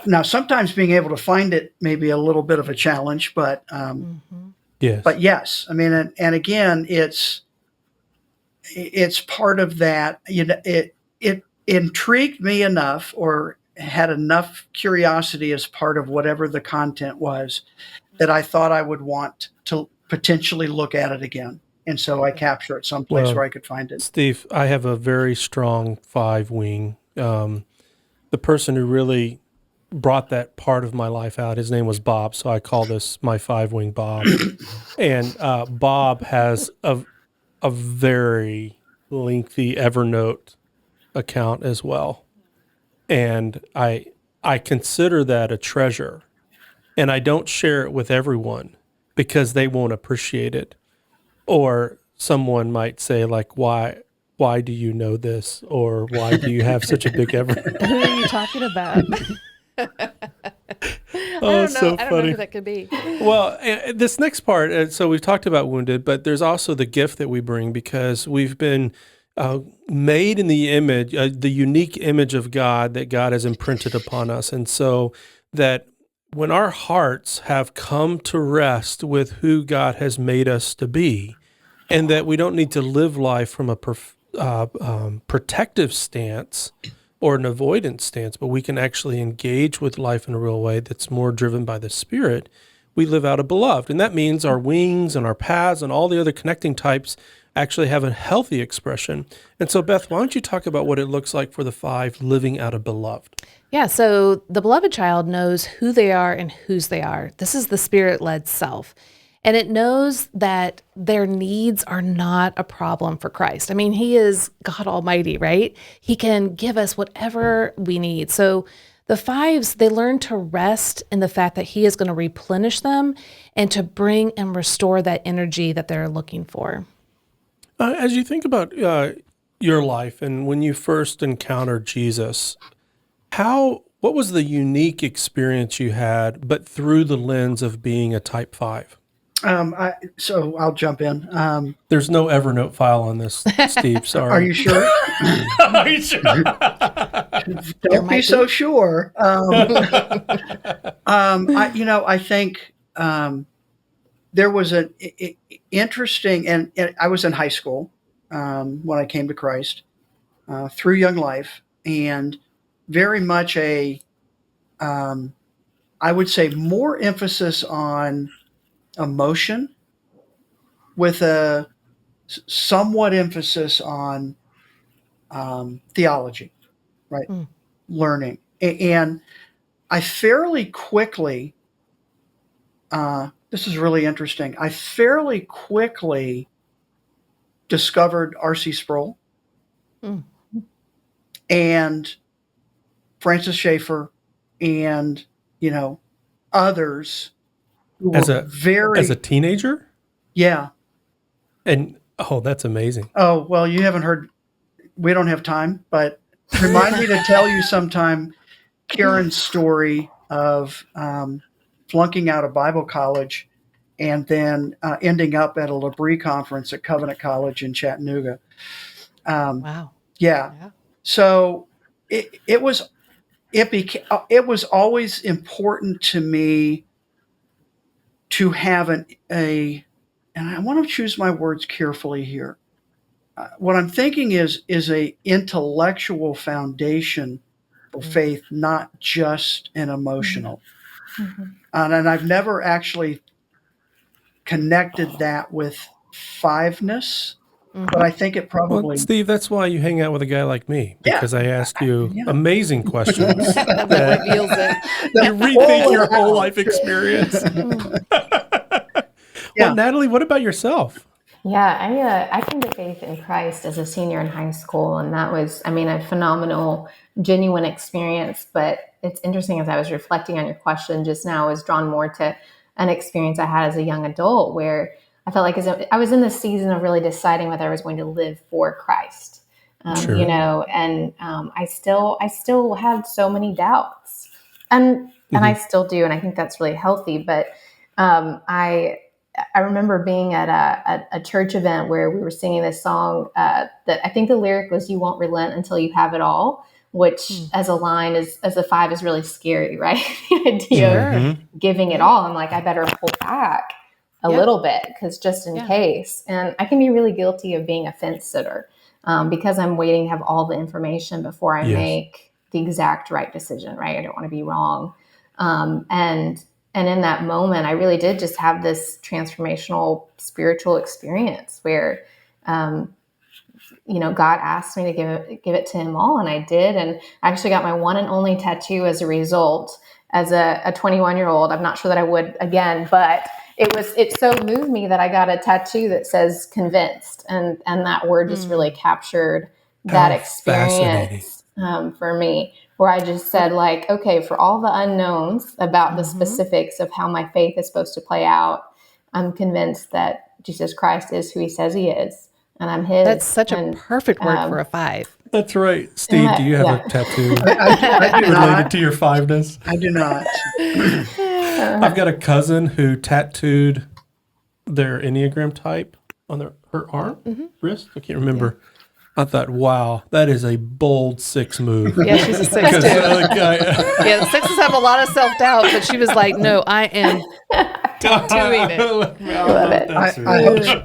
now sometimes being able to find it may be a little bit of a challenge, but yes. But yes, I mean, and again, it's part of that. It intrigued me enough, or had enough curiosity as part of whatever the content was, that I thought I would want to potentially look at it again. And so I capture it someplace where I could find it. Steve, I have a very strong 5 wing. The person who really brought that part of my life out, his name was Bob, so I call this my 5 wing Bob. And Bob has a very lengthy Evernote account as well. And I consider that a treasure. And I don't share it with everyone because they won't appreciate it. Or someone might say, why do you know this? Or why do you have such a big Evernote? Who are you talking about? Oh, so funny. I don't know who that could be. Well, this next part, so we've talked about wounded, but there's also the gift that we bring because we've been made in the image, the unique image of God that God has imprinted upon us. And so that when our hearts have come to rest with who God has made us to be, and that we don't need to live life from a protective stance or an avoidance stance, but we can actually engage with life in a real way that's more driven by the Spirit, we live out a beloved. And that means our wings and our paths and all the other connecting types actually have a healthy expression. And so, Beth, why don't you talk about what it looks like for the 5 living out a beloved? Yeah, so the beloved child knows who they are and whose they are. This is the Spirit-led self. And it knows that their needs are not a problem for Christ. I mean, He is God Almighty, right? He can give us whatever we need. So the 5s, they learn to rest in the fact that He is going to replenish them and to bring and restore that energy that they're looking for. As you think about your life and when you first encountered Jesus, what was the unique experience you had, but through the lens of being a type 5? So I'll jump in. There's no Evernote file on this, Steve. Sorry. Are you sure? Are you sure? Don't be so sure. I think there was an interesting, and I was in high school when I came to Christ through Young Life, and very much I would say more emphasis on emotion with a somewhat emphasis on theology, right? Learning. And I fairly quickly, this is really interesting, I fairly quickly discovered R.C. Sproul and Francis Schaeffer and, others who as were a teenager? Yeah. And, that's amazing. Oh, well, you haven't heard, we don't have time, but remind me to tell you sometime Karen's story of flunking out of Bible college and then ending up at a L'Abri conference at Covenant College in Chattanooga. Wow. Yeah. So it was always important to me to have and I want to choose my words carefully here. What I'm thinking is a intellectual foundation for faith, not just an emotional. And I've never actually connected that with fiveness, but I think it probably... Well, Steve, that's why you hang out with a guy like me, because I ask you amazing questions that reveals it. You rethink your whole life experience. Well, Natalie, what about yourself? Yeah, I came to faith in Christ as a senior in high school, and that was, a phenomenal, genuine experience. But it's interesting, as I was reflecting on your question just now, I was drawn more to an experience I had as a young adult where I felt like I was in this season of really deciding whether I was going to live for Christ, and I still had so many doubts, and I still do, and I think that's really healthy. But I remember being at a church event where we were singing this song that I think the lyric was, "You won't relent until you have it all," which as a line as a 5 is really scary, right? The idea of giving it all. I'm like, I better pull back a little bit because just in case. And I can be really guilty of being a fence sitter because I'm waiting to have all the information before I make the exact right decision, right? I don't want to be wrong. And in that moment, I really did just have this transformational spiritual experience where, God asked me to give it to him all. And I did. And I actually got my one and only tattoo as a result. As a 21-year-old, I'm not sure that I would again, but it so moved me that I got a tattoo that says convinced. And that word just really captured that experience for me, where I just said okay, for all the unknowns about the specifics of how my faith is supposed to play out, I'm convinced that Jesus Christ is who he says he is, and I'm his. That's such a perfect word for a 5. That's right. Steve, do you have a tattoo I do related to your 5ness? I do not. I've got a cousin who tattooed their Enneagram type on her arm, wrist. I can't remember. I thought, wow, that is a bold 6 move. Yeah, she's a 6 too. The 6s have a lot of self-doubt, but she was like, no, I am tattooing it. Love it.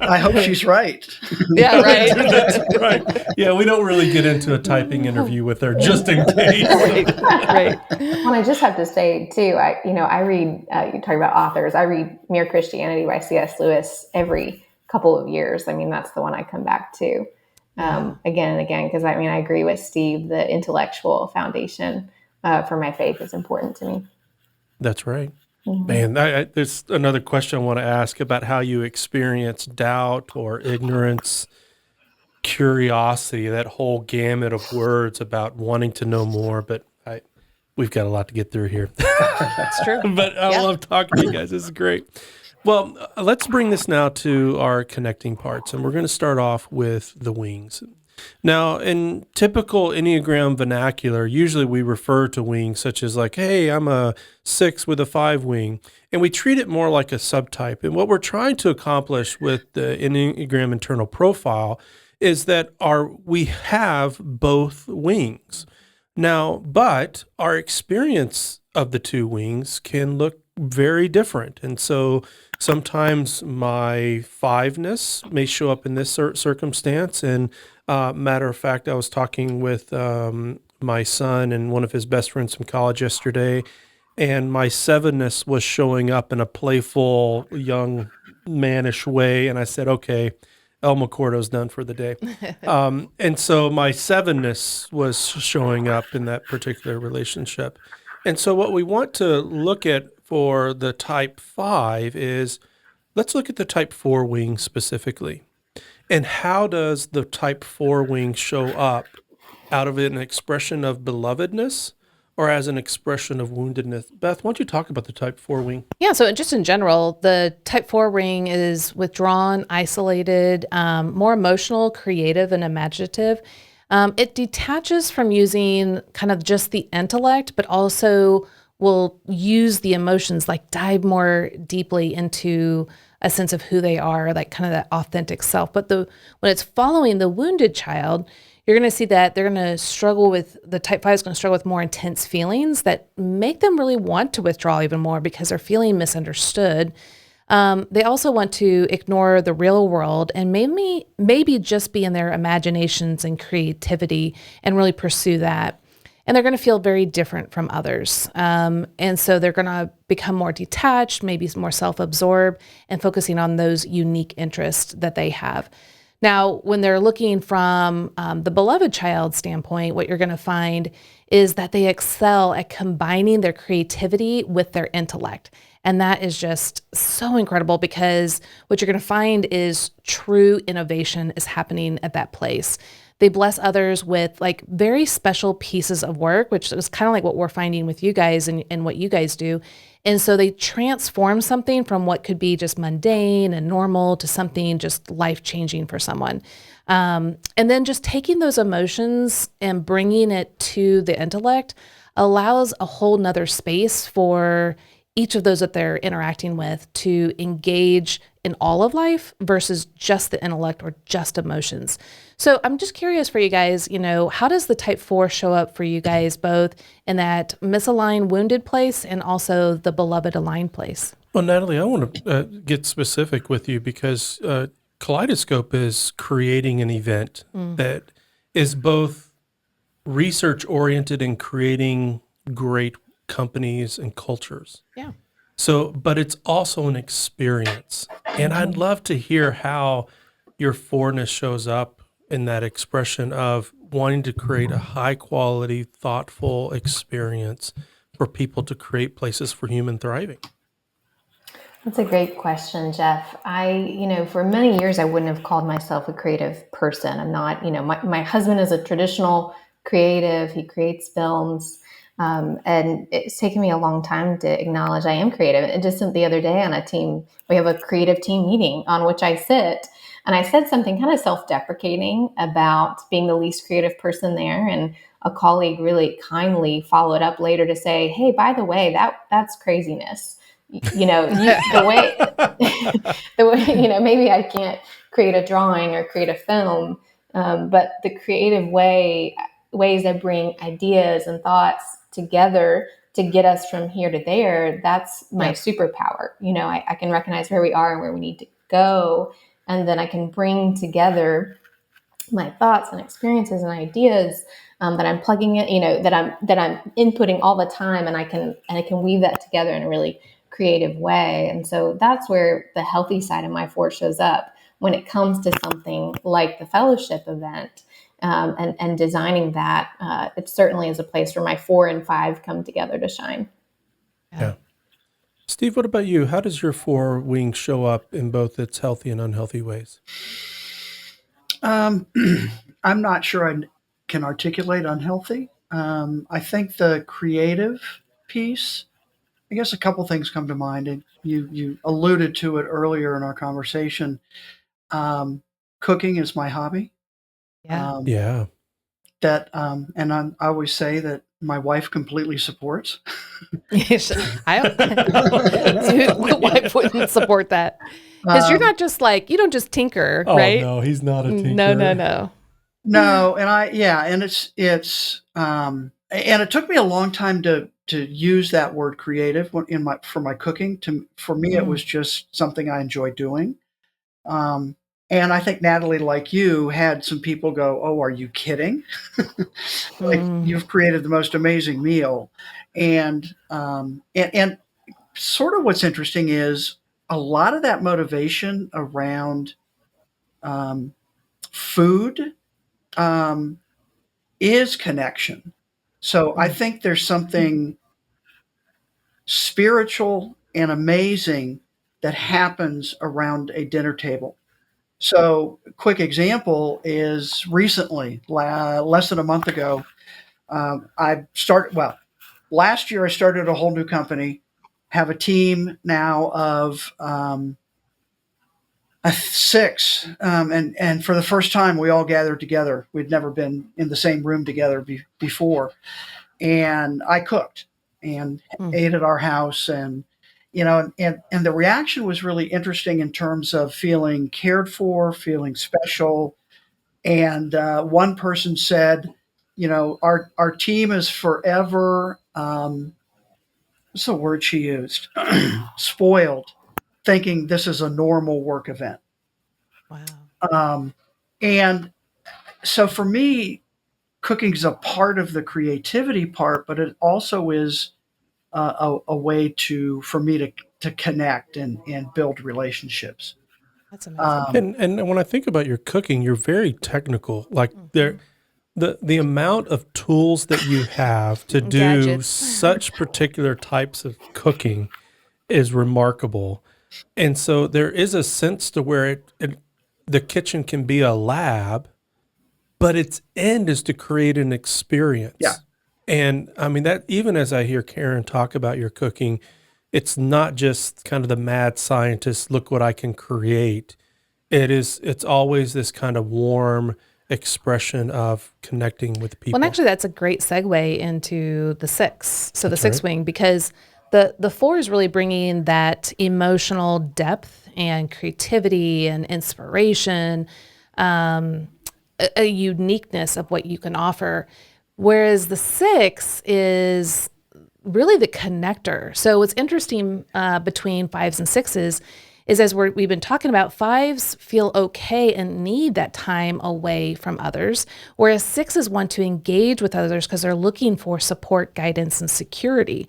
I hope she's right. Yeah, right. That's right. Yeah, we don't really get into a typing interview with her just in case. Right. Well, I just have to say too, I read, you talk about authors, I read Mere Christianity by C.S. Lewis every couple of years. That's the one I come back to. Again and again, because I agree with Steve, the intellectual foundation for my faith is important to me. That's right. Man, there's another question I want to ask about how you experience doubt or ignorance, curiosity, that whole gamut of words about wanting to know more, but we've got a lot to get through here. That's true. But I love talking to you guys. This is great. Well, let's bring this now to our connecting parts, and we're going to start off with the wings. Now, in typical Enneagram vernacular, usually we refer to wings such as hey, I'm a 6 with a 5 wing, and we treat it more like a subtype. And what we're trying to accomplish with the Enneagram Internal Profile is that we have both wings. Now, but our experience of the two wings can look very different. And so sometimes my fiveness may show up in this circumstance. And matter of fact, I was talking with my son and one of his best friends from college yesterday, and my sevenness was showing up in a playful, young mannish way. And I said, okay, El McCordo's done for the day. And so my sevenness was showing up in that particular relationship. And so what we want to look at for the type 5 is, let's look at the type 4 wing specifically. And how does the type 4 wing show up out of an expression of belovedness or as an expression of woundedness? Beth, why don't you talk about the type 4 wing? Yeah, so just in general, the type 4 wing is withdrawn, isolated, more emotional, creative, and imaginative. It detaches from using kind of just the intellect, but also will use the emotions, like dive more deeply into a sense of who they are, like kind of that authentic self. But when it's following the wounded child, you're going to see that they're going to struggle with, the type 5 is going to struggle with more intense feelings that make them really want to withdraw even more because they're feeling misunderstood. They also want to ignore the real world and maybe just be in their imaginations and creativity and really pursue that. And they're going to feel very different from others. And so they're going to become more detached, maybe more self-absorbed, and focusing on those unique interests that they have. Now, when they're looking from the beloved child standpoint, what you're going to find is that they excel at combining their creativity with their intellect. And that is just so incredible because what you're going to find is true innovation is happening at that place. They bless others with like very special pieces of work, which is kind of like what we're finding with you guys and what you guys do. And so they transform something from what could be just mundane and normal to something just life-changing for someone. And then just taking those emotions and bringing it to the intellect allows a whole nother space for each of those that they're interacting with to engage in all of life versus just the intellect or just emotions. So I'm just curious for you guys, how does the type 4 show up for you guys both in that misaligned, wounded place and also the beloved aligned place? Well, Natalie, I want to get specific with you because Collideoscope is creating an event that is both research-oriented and creating great companies and cultures. Yeah. So, but it's also an experience. And I'd love to hear how your 4ness shows up in that expression of wanting to create a high quality, thoughtful experience for people to create places for human thriving. That's a great question, Jeff. For many years, I wouldn't have called myself a creative person. I'm not, my husband is a traditional creative. He creates films. And it's taken me a long time to acknowledge I am creative. And just the other day on a team, we have a creative team meeting on which I sit. And I said something kind of self-deprecating about being the least creative person there. And a colleague really kindly followed up later to say, hey, by the way, that's craziness. The way, maybe I can't create a drawing or create a film, but the creative ways that bring ideas and thoughts together to get us from here to there, that's my superpower. I can recognize where we are and where we need to go. And then I can bring together my thoughts and experiences and ideas that I'm plugging in, that I'm inputting all the time, and I can weave that together in a really creative way. And so that's where the healthy side of my 4 shows up when it comes to something like the fellowship event. And designing that, it certainly is a place where my 4 and 5 come together to shine. Yeah. Steve, what about you? How does your 4 wing show up in both its healthy and unhealthy ways? I'm not sure I can articulate unhealthy. I think the creative piece, I guess a couple things come to mind, and you alluded to it earlier in our conversation. Cooking is my hobby. Yeah. That and I always say that my wife completely supports. What wife wouldn't support that? Because you're not just you don't just tinker, right? Oh no, he's not a tinker. No. No, and and and it took me a long time to use that word creative for my cooking. For me, it was just something I enjoyed doing. And I think Natalie, like you, had some people go, "Oh, are you kidding? Like you've created the most amazing meal." And sort of what's interesting is a lot of that motivation around food is connection. So I think there's something spiritual and amazing that happens around a dinner table. So, quick example is recently, less than a month ago, last year I started a whole new company, have a team now of 6, and for the first time we all gathered together. We'd never been in the same room together before, and I cooked and ate at our house, and the reaction was really interesting in terms of feeling cared for, feeling special. And one person said, our team is forever, what's the word she used? Spoiled, thinking this is a normal work event. Wow. And so for me, cooking is a part of the creativity part, but it also is a way for me to connect and build relationships. That's amazing. And when I think about your cooking, you're very technical. Like the amount of tools that you have to do Gadgets. such particular types of cooking is remarkable. And so there is a sense to where the kitchen can be a lab, but its end is to create an experience. Yeah. And I mean, that even as I hear Karen talk about your cooking, it's not just kind of the mad scientist, look what I can create. It's always this kind of warm expression of connecting with people. Well, and actually that's a great segue into the 6. So the 6 wing, because the 4 is really bringing that emotional depth and creativity and inspiration, a uniqueness of what you can offer. Whereas the 6 is really the connector. So what's interesting between 5s and 6s is, as we've been talking about, 5s feel okay and need that time away from others, whereas 6s want to engage with others because they're looking for support, guidance, and security.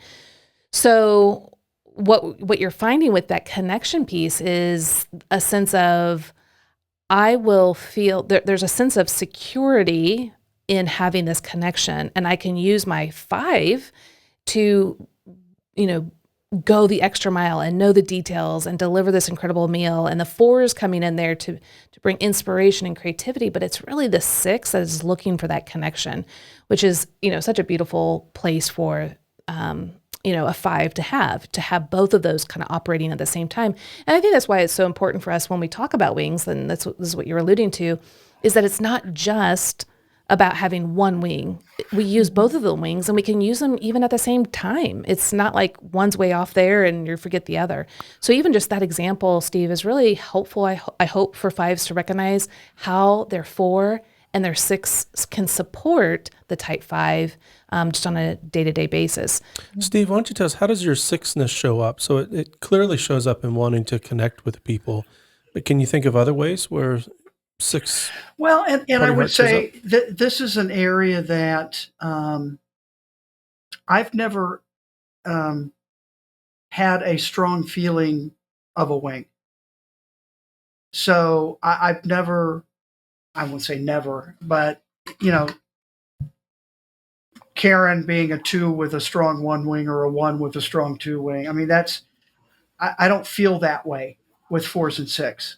So what you're finding with that connection piece is a sense of, I will feel, there's a sense of security in having this connection, and I can use my 5 to, go the extra mile and know the details and deliver this incredible meal. And the 4 is coming in there to bring inspiration and creativity, but it's really the 6 that is looking for that connection, which is, such a beautiful place for, a 5 to have both of those kind of operating at the same time. And I think that's why it's so important for us when we talk about wings, and this is what you're alluding to, is that it's not just about having one wing. We use both of the wings, and we can use them even at the same time. It's not like one's way off there and you forget the other. So even just that example, Steve, is really helpful. I hope for 5s to recognize how their 4 and their 6 can support the type 5 just on a day-to-day basis. Steve, why don't you tell us, how does your 6ness show up? So it clearly shows up in wanting to connect with people, but can you think of other ways where 6? Well, and I would say this is an area that I've never had a strong feeling of a wing. So I've never, I won't say never, but Karen being a 2 with a strong 1 wing or a 1 with a strong 2 wing. I mean, I don't feel that way with 4s and 6.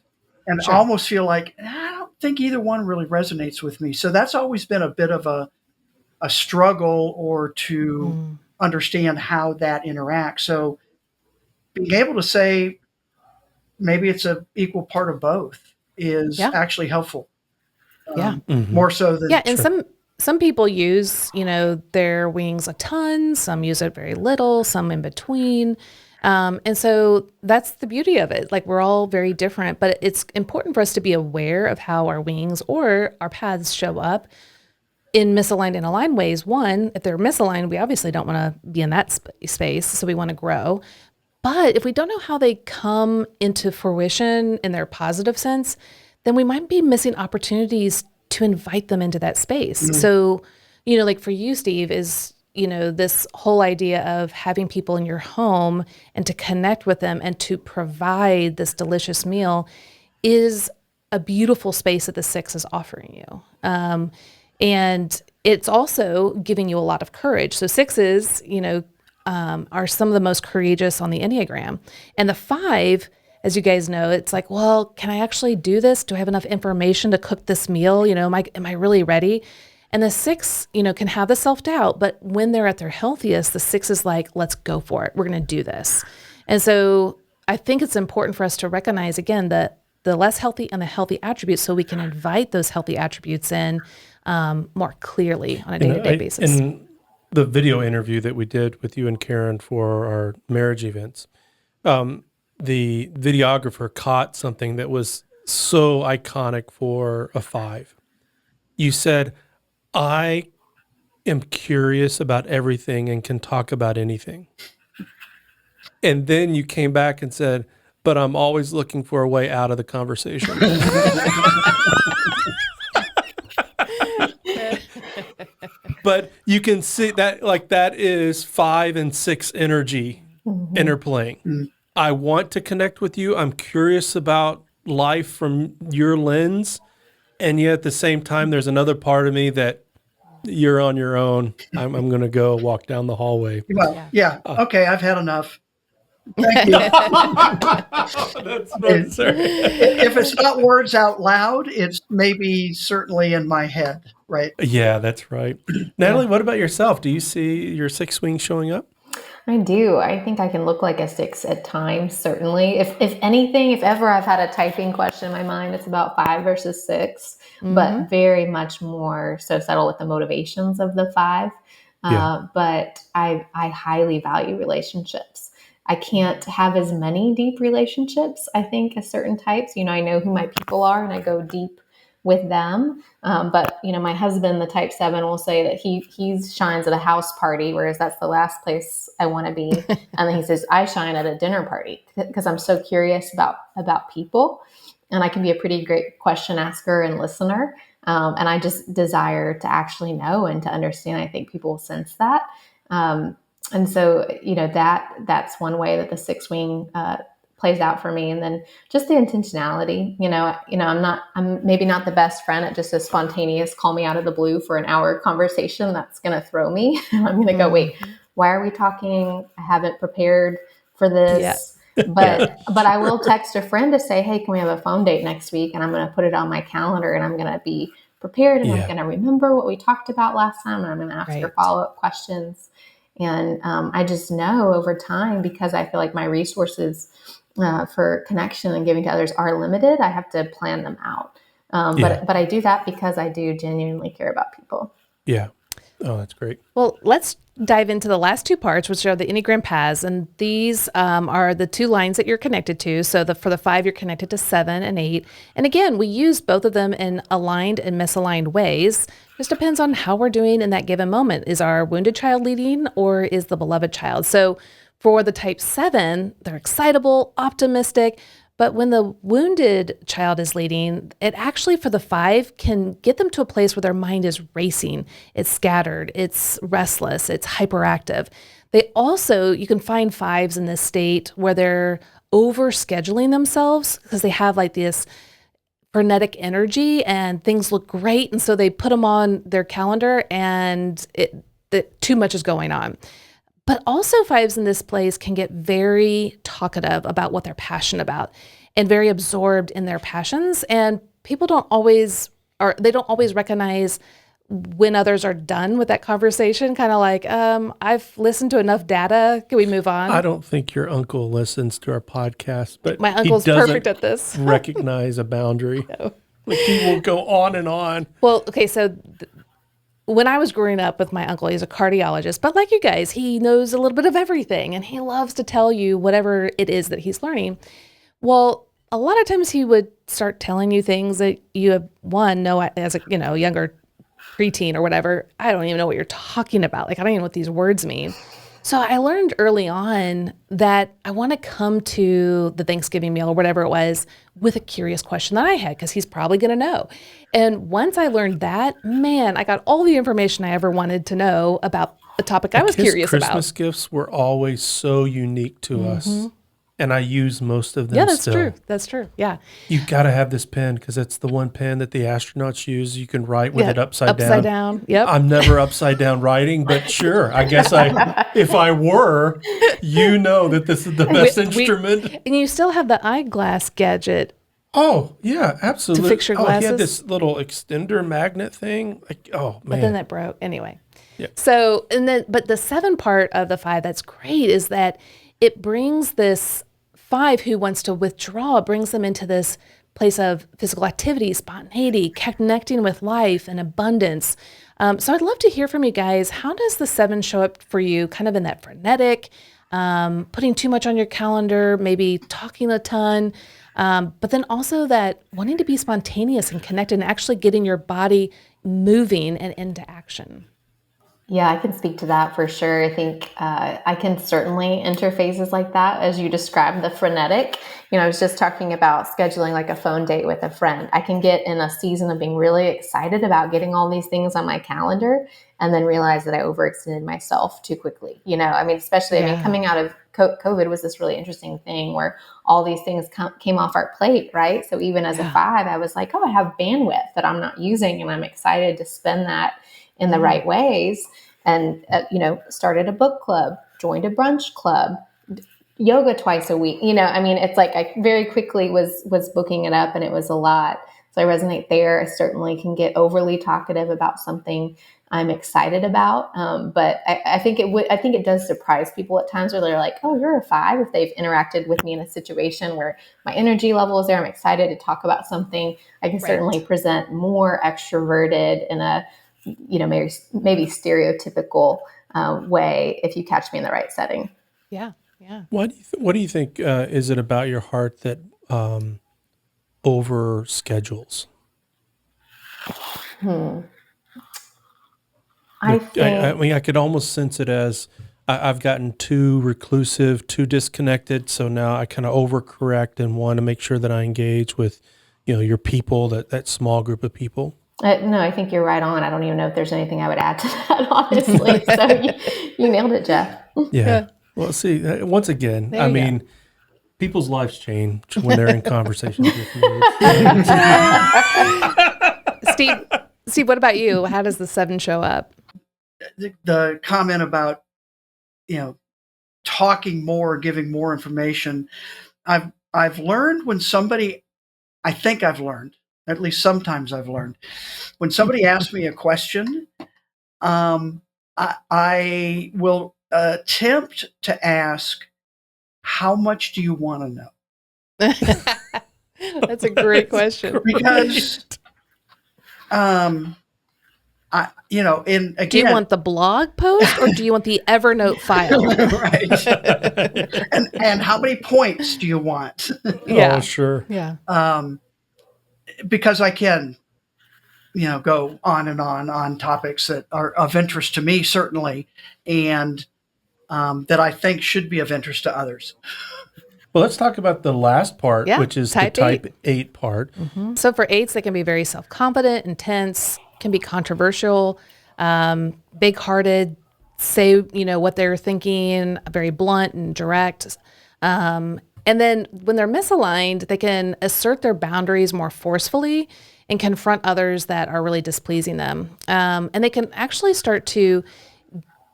And Sure. I almost feel like, I don't think either one really resonates with me. So that's always been a bit of a struggle, or to understand how that interacts. So being able to say maybe it's an equal part of both is actually helpful. More so than... Yeah, and some people use, their wings a ton, some use it very little, some in between. And so that's the beauty of it. Like, we're all very different, but it's important for us to be aware of how our wings or our paths show up in misaligned and aligned ways, one, if they're misaligned, we obviously don't want to be in that space, so we want to grow. But if we don't know how they come into fruition in their positive sense, then we might be missing opportunities to invite them into that space. Mm-hmm. So, like for you, Steve, is, this whole idea of having people in your home and to connect with them and to provide this delicious meal is a beautiful space that the 6 is offering you. And it's also giving you a lot of courage. So 6s, are some of the most courageous on the Enneagram. And the 5, as you guys know, it's like, well, can I actually do this? Do I have enough information to cook this meal? Am I really ready? And the 6, can have the self-doubt, but when they're at their healthiest, the 6 is like, let's go for it. We're going to do this. And so I think it's important for us to recognize, again, the less healthy and the healthy attributes, so we can invite those healthy attributes in more clearly on a day-to-day basis. In the video interview that we did with you and Karen for our marriage events, the videographer caught something that was so iconic for a 5. You said, I am curious about everything and can talk about anything. And then you came back and said, but I'm always looking for a way out of the conversation. But you can see that, like, that is 5 and 6 energy interplaying. Mm-hmm. I want to connect with you. I'm curious about life from your lens. And yet at the same time, there's another part of me that you're on your own. I'm going to go walk down the hallway. Well, yeah. Okay, I've had enough. Thank you. That's if it's not words out loud, it's maybe certainly in my head, right? Yeah, that's right. Natalie, what about yourself? Do you see your 6 wing showing up? I do. I think I can look like a 6 at times, certainly. If anything, if ever I've had a typing question in my mind, it's about 5 versus 6, but very much more so settle with the motivations of the 5. But I highly value relationships. I can't have as many deep relationships, I think, as certain types. I know who my people are and I go deep with them. But my husband, the type 7, will say that he shines at a house party, whereas that's the last place I want to be. And then he says, I shine at a dinner party because I'm so curious about people. And I can be a pretty great question asker and listener. And I just desire to actually know and to understand. I think people sense that. And so, that's one way that the 6 wing plays out for me. And then just the intentionality, I'm maybe not the best friend at just a spontaneous call me out of the blue for an hour conversation. That's going to throw me. I'm going to go, wait, why are we talking? I haven't prepared for this. Yeah. But I will text a friend to say, hey, can we have a phone date next week? And I'm going to put it on my calendar and I'm going to be prepared and I'm going to remember what we talked about last time. And I'm going to ask her follow-up questions. And I just know over time, because I feel like my resources for connection and giving to others are limited, I have to plan them out. But I do that because I do genuinely care about people. Yeah. Oh, that's great. Well, let's dive into the last 2 parts, which are the Enneagram paths. And these are the 2 lines that you're connected to. So for the 5, you're connected to 7 and 8. And again, we use both of them in aligned and misaligned ways. Just depends on how we're doing in that given moment. Is our wounded child leading or is the beloved child? So for the type 7, they're excitable, optimistic. But when the wounded child is leading, it actually, for the 5, can get them to a place where their mind is racing. It's scattered, it's restless, it's hyperactive. They also, you can find 5s in this state where they're over-scheduling themselves because they have like this frenetic energy and things look great. And so they put them on their calendar and too much is going on. But also 5s in this place can get very talkative about what they're passionate about and very absorbed in their passions. And people don't always recognize when others are done with that conversation, kind of like, I've listened to enough data. Can we move on? I don't think your uncle listens to our podcast, but my uncle's perfect at this. Recognize a boundary. No. Like he will go on and on. Well, okay, so when I was growing up with my uncle, he's a cardiologist, but like you guys, he knows a little bit of everything and he loves to tell you whatever it is that he's learning. Well, a lot of times he would start telling you things that you have know as a younger preteen or whatever, I don't even know what you're talking about. Like, I don't even know what these words mean. So I learned early on that I want to come to the Thanksgiving meal or whatever it was with a curious question that I had, because he's probably going to know. And once I learned that, man, I got all the information I ever wanted to know about a topic I was curious about. Christmas gifts were always so unique to us. And I use most of them. Yeah, that's still. true. That's true. Yeah. You got to have this pen because it's the one pen that the astronauts use. You can write with it upside down. Upside down. Yep. I'm never upside down writing, but sure. I guess if I were, that this is the best instrument. And you still have the eyeglass gadget. Oh, yeah, absolutely. To fix your glasses. He had this little extender magnet thing. Like, oh, man. But then that broke. Anyway. Yeah. So, but the 7 part of the 5 that's great is that it brings this 5 who wants to withdraw, brings them into this place of physical activity, spontaneity, connecting with life and abundance. So I'd love to hear from you guys. How does the 7 show up for you, kind of in that frenetic, putting too much on your calendar, maybe talking a ton, but then also that wanting to be spontaneous and connected and actually getting your body moving and into action? Yeah, I can speak to that for sure. I think I can certainly enter phases like that, as you described, the frenetic. I was just talking about scheduling like a phone date with a friend. I can get in a season of being really excited about getting all these things on my calendar and then realize that I overextended myself too quickly. Especially, coming out of COVID was this really interesting thing where all these things came off our plate, right? So even as a 5, I was like, I have bandwidth that I'm not using, and I'm excited to spend that in the right ways. And, started a book club, joined a brunch club, yoga twice a week. It's like I very quickly was booking it up, and it was a lot. So I resonate there. I certainly can get overly talkative about something I'm excited about. But I think it does surprise people at times where they're like, oh, you're a 5. If they've interacted with me in a situation where my energy level is there, I'm excited to talk about something. I can certainly present more extroverted in a maybe stereotypical way if you catch me in the right setting. Yeah, yeah. What do you think is it about your heart that over schedules? I could almost sense it as I've gotten too reclusive, too disconnected. So now I kind of overcorrect and want to make sure that I engage with, your people, that small group of people. No, I think you're right on. I don't even know if there's anything I would add to that, honestly. So you nailed it, Jeff. Yeah. Well, see, once again, people's lives change when they're in conversations with me. Steve, what about you? How does the 7 show up? The comment about, talking more, giving more information. I've learned when somebody, I think I've learned, at least sometimes I've learned, when somebody asks me a question, I will attempt to ask, how much do you want to know? That's a great question. Because, and again, do you want the blog post or do you want the Evernote file? Right. and how many points do you want? Yeah. Oh, sure. Yeah. Because I can, go on and on topics that are of interest to me, certainly, and that I think should be of interest to others. Well, let's talk about the last part, which is the type 8 part. Mm-hmm. So for 8s, they can be very self-confident, intense, can be controversial, big-hearted, say, what they're thinking, very blunt and direct. And then when they're misaligned, they can assert their boundaries more forcefully and confront others that are really displeasing them. And they can actually start to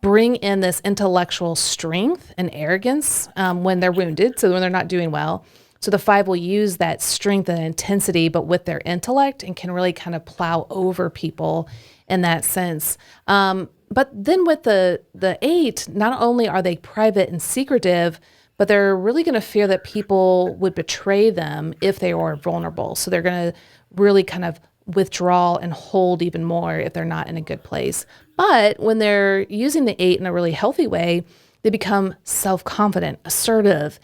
bring in this intellectual strength and arrogance when they're wounded, so when they're not doing well. So the 5 will use that strength and intensity, but with their intellect, and can really kind of plow over people in that sense. But then with the 8, not only are they private and secretive, but they're really going to fear that people would betray them if they are vulnerable. So they're going to really kind of withdraw and hold even more if they're not in a good place. But when they're using the 8 in a really healthy way, They become self-confident, assertive,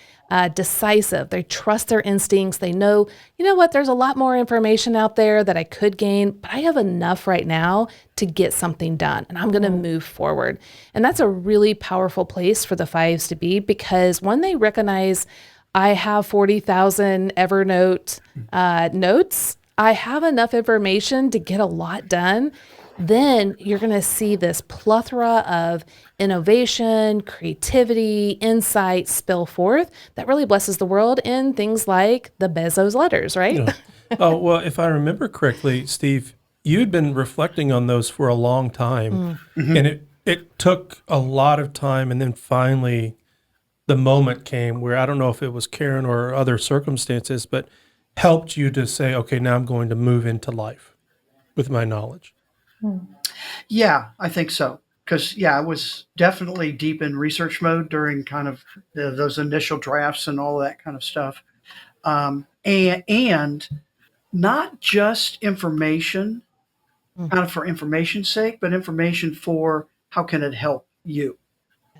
decisive. They trust their instincts. They know, you know what, there's a lot more information out there that I could gain, but I have enough right now to get something done, and I'm going to move forward. And that's a really powerful place for the fives to be, because when they recognize I have 40,000 Evernote notes, I have enough information to get a lot done, then you're going to see this plethora of innovation, creativity, insight spill forth that really blesses the world in things like the Bezos letters, right? Yeah. Oh, well, if I remember correctly, Steve, you'd been reflecting on those for a long time, and it took a lot of time, and then finally the moment came where, I don't know if it was Karen or other circumstances, but helped you to say, okay, now I'm going to move into life with my knowledge. Yeah, I think so. Because, I was definitely deep in research mode during kind of those initial drafts and all that kind of stuff. And not just information, kind of for information's sake, but information for how can it help you,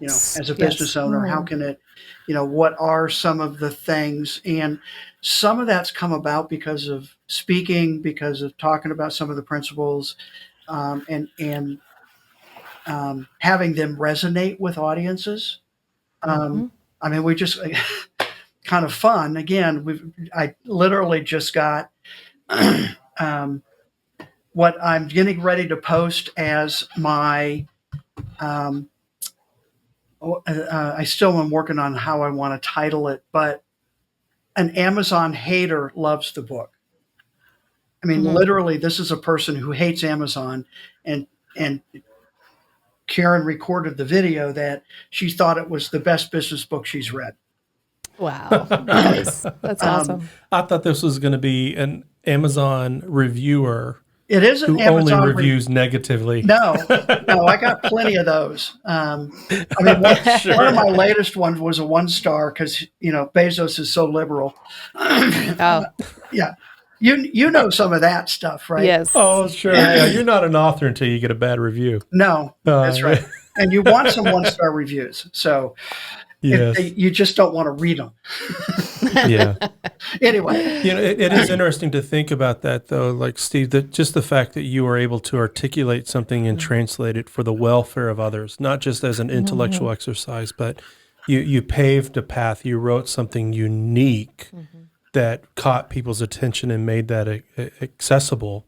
as a business owner, how can it, what are some of the things? And some of that's come about because of speaking, because of talking about some of the principles, and having them resonate with audiences. I mean, we just kind of fun. Again, I literally just got what I'm getting ready to post as my. I still am working on how I want to title it, but an Amazon hater loves the book. I mean, literally, this is a person who hates Amazon, and Karen recorded the video that she thought it was the best business book she's read. Wow. Nice. That's awesome. I thought this was going to be an Amazon reviewer. It is an who Amazon only reviews negatively. No, I got plenty of those. I mean, one of my latest ones was a 1-star because, Bezos is so liberal. Yeah. You know some of that stuff, right? Yes. Oh, sure. Yeah, you're not an author until you get a bad review. No, that's right. And you want some 1-star reviews. So you just don't want to read them. Yeah. Anyway. It is interesting to think about that, though, like Steve, that just the fact that you were able to articulate something and translate it for the welfare of others, not just as an intellectual exercise, but you paved a path. You wrote something unique that caught people's attention and made that accessible,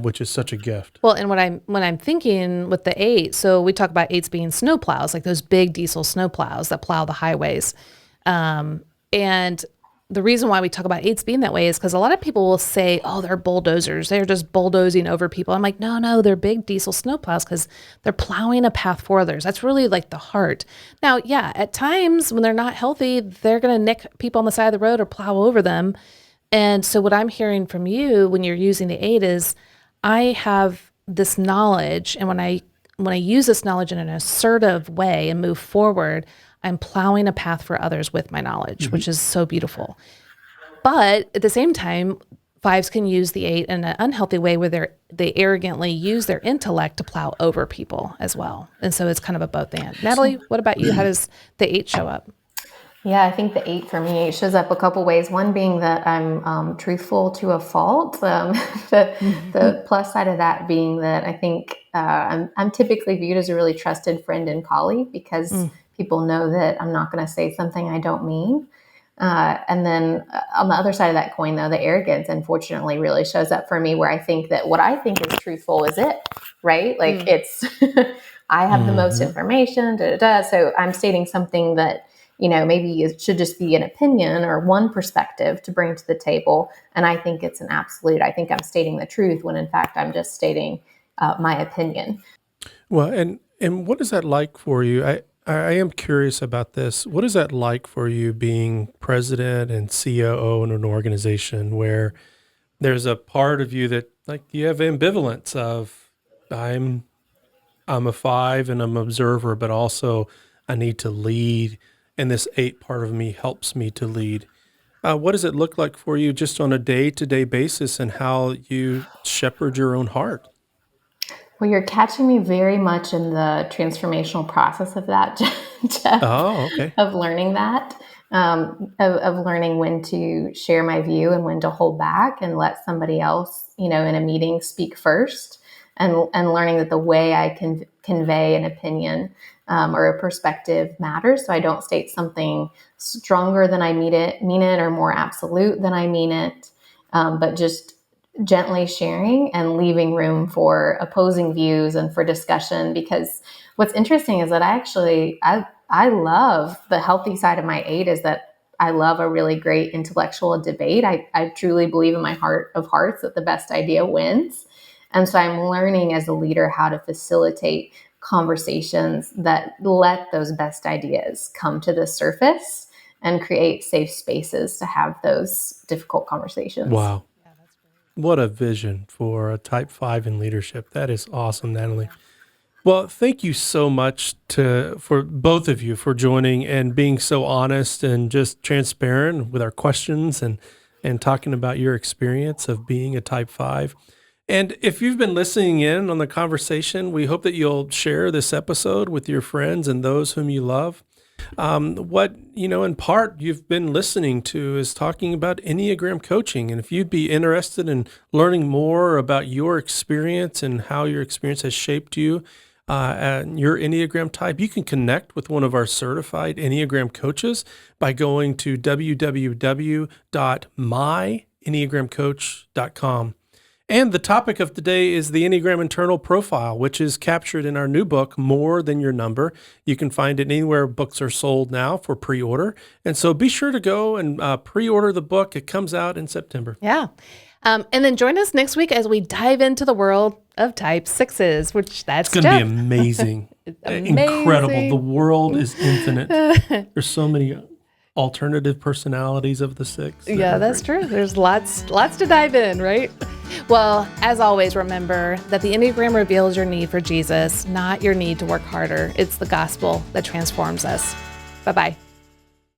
which is such a gift. Well, and when I'm thinking with the 8, so we talk about 8s being snow plows, like those big diesel snow plows that plow the highways. And the reason why we talk about 8s being that way is because a lot of people will say, oh, they're bulldozers. They're just bulldozing over people. I'm like, no, they're big diesel snow plows because they're plowing a path for others. That's really like the heart. Now, at times when they're not healthy, they're going to nick people on the side of the road or plow over them. And so what I'm hearing from you when you're using the 8 is I have this knowledge, and when I use this knowledge in an assertive way and move forward, I'm plowing a path for others with my knowledge, which is so beautiful. But at the same time, 5s can use the 8 in an unhealthy way where they arrogantly use their intellect to plow over people as well. And so it's kind of a both and. Natalie, what about you? How does the 8 show up? Yeah, I think the 8 for me shows up a couple ways. One being that I'm truthful to a fault. The plus side of that being that I think I'm typically viewed as a really trusted friend and colleague because people know that I'm not going to say something I don't mean. And then on the other side of that coin, though, the arrogance, unfortunately, really shows up for me where I think that what I think is truthful is it, right? Like it's, I have the most information, So I'm stating something that, maybe it should just be an opinion or one perspective to bring to the table. And I think it's an absolute. I think I'm stating the truth when in fact I'm just stating my opinion. Well, and what is that like for you? I am curious about this. What is that like for you being president and COO in an organization where there's a part of you that like you have ambivalence of I'm a 5 and I'm an observer, but also I need to lead. And this 8 part of me helps me to lead. What does it look like for you just on a day-to-day basis and how you shepherd your own heart? Well, you're catching me very much in the transformational process of that, Jeff. Oh, okay. Of learning that, of learning when to share my view and when to hold back and let somebody else, in a meeting speak first, and learning that the way I can convey an opinion or a perspective matters. So I don't state something stronger than I mean it, or more absolute than I mean it, but just gently sharing and leaving room for opposing views and for discussion. Because what's interesting is that I love the healthy side of my 8 is that I love a really great intellectual debate. I truly believe in my heart of hearts that the best idea wins. And so I'm learning as a leader how to facilitate conversations that let those best ideas come to the surface and create safe spaces to have those difficult conversations. Wow. What a vision for a Type 5 in leadership. That is awesome, Natalie. Well, thank you so much for both of you for joining and being so honest and just transparent with our questions and talking about your experience of being a Type 5. And if you've been listening in on the conversation, we hope that you'll share this episode with your friends and those whom you love. What, in part you've been listening to is talking about Enneagram coaching. And if you'd be interested in learning more about your experience and how your experience has shaped you and your Enneagram type, you can connect with one of our certified Enneagram coaches by going to www.myenneagramcoach.com. And the topic of today is the Enneagram Internal Profile, which is captured in our new book, More Than Your Number. You can find it anywhere books are sold now for pre-order. And so be sure to go and pre-order the book. It comes out in September. Yeah. And then join us next week as we dive into the world of Type 6s, which that's It's going to be amazing. Incredible. The world is infinite. There's so many alternative personalities of the 6. Yeah, that's true. There's lots to dive in, right? Well, as always, remember that the Enneagram reveals your need for Jesus, not your need to work harder. It's the gospel that transforms us. Bye-bye.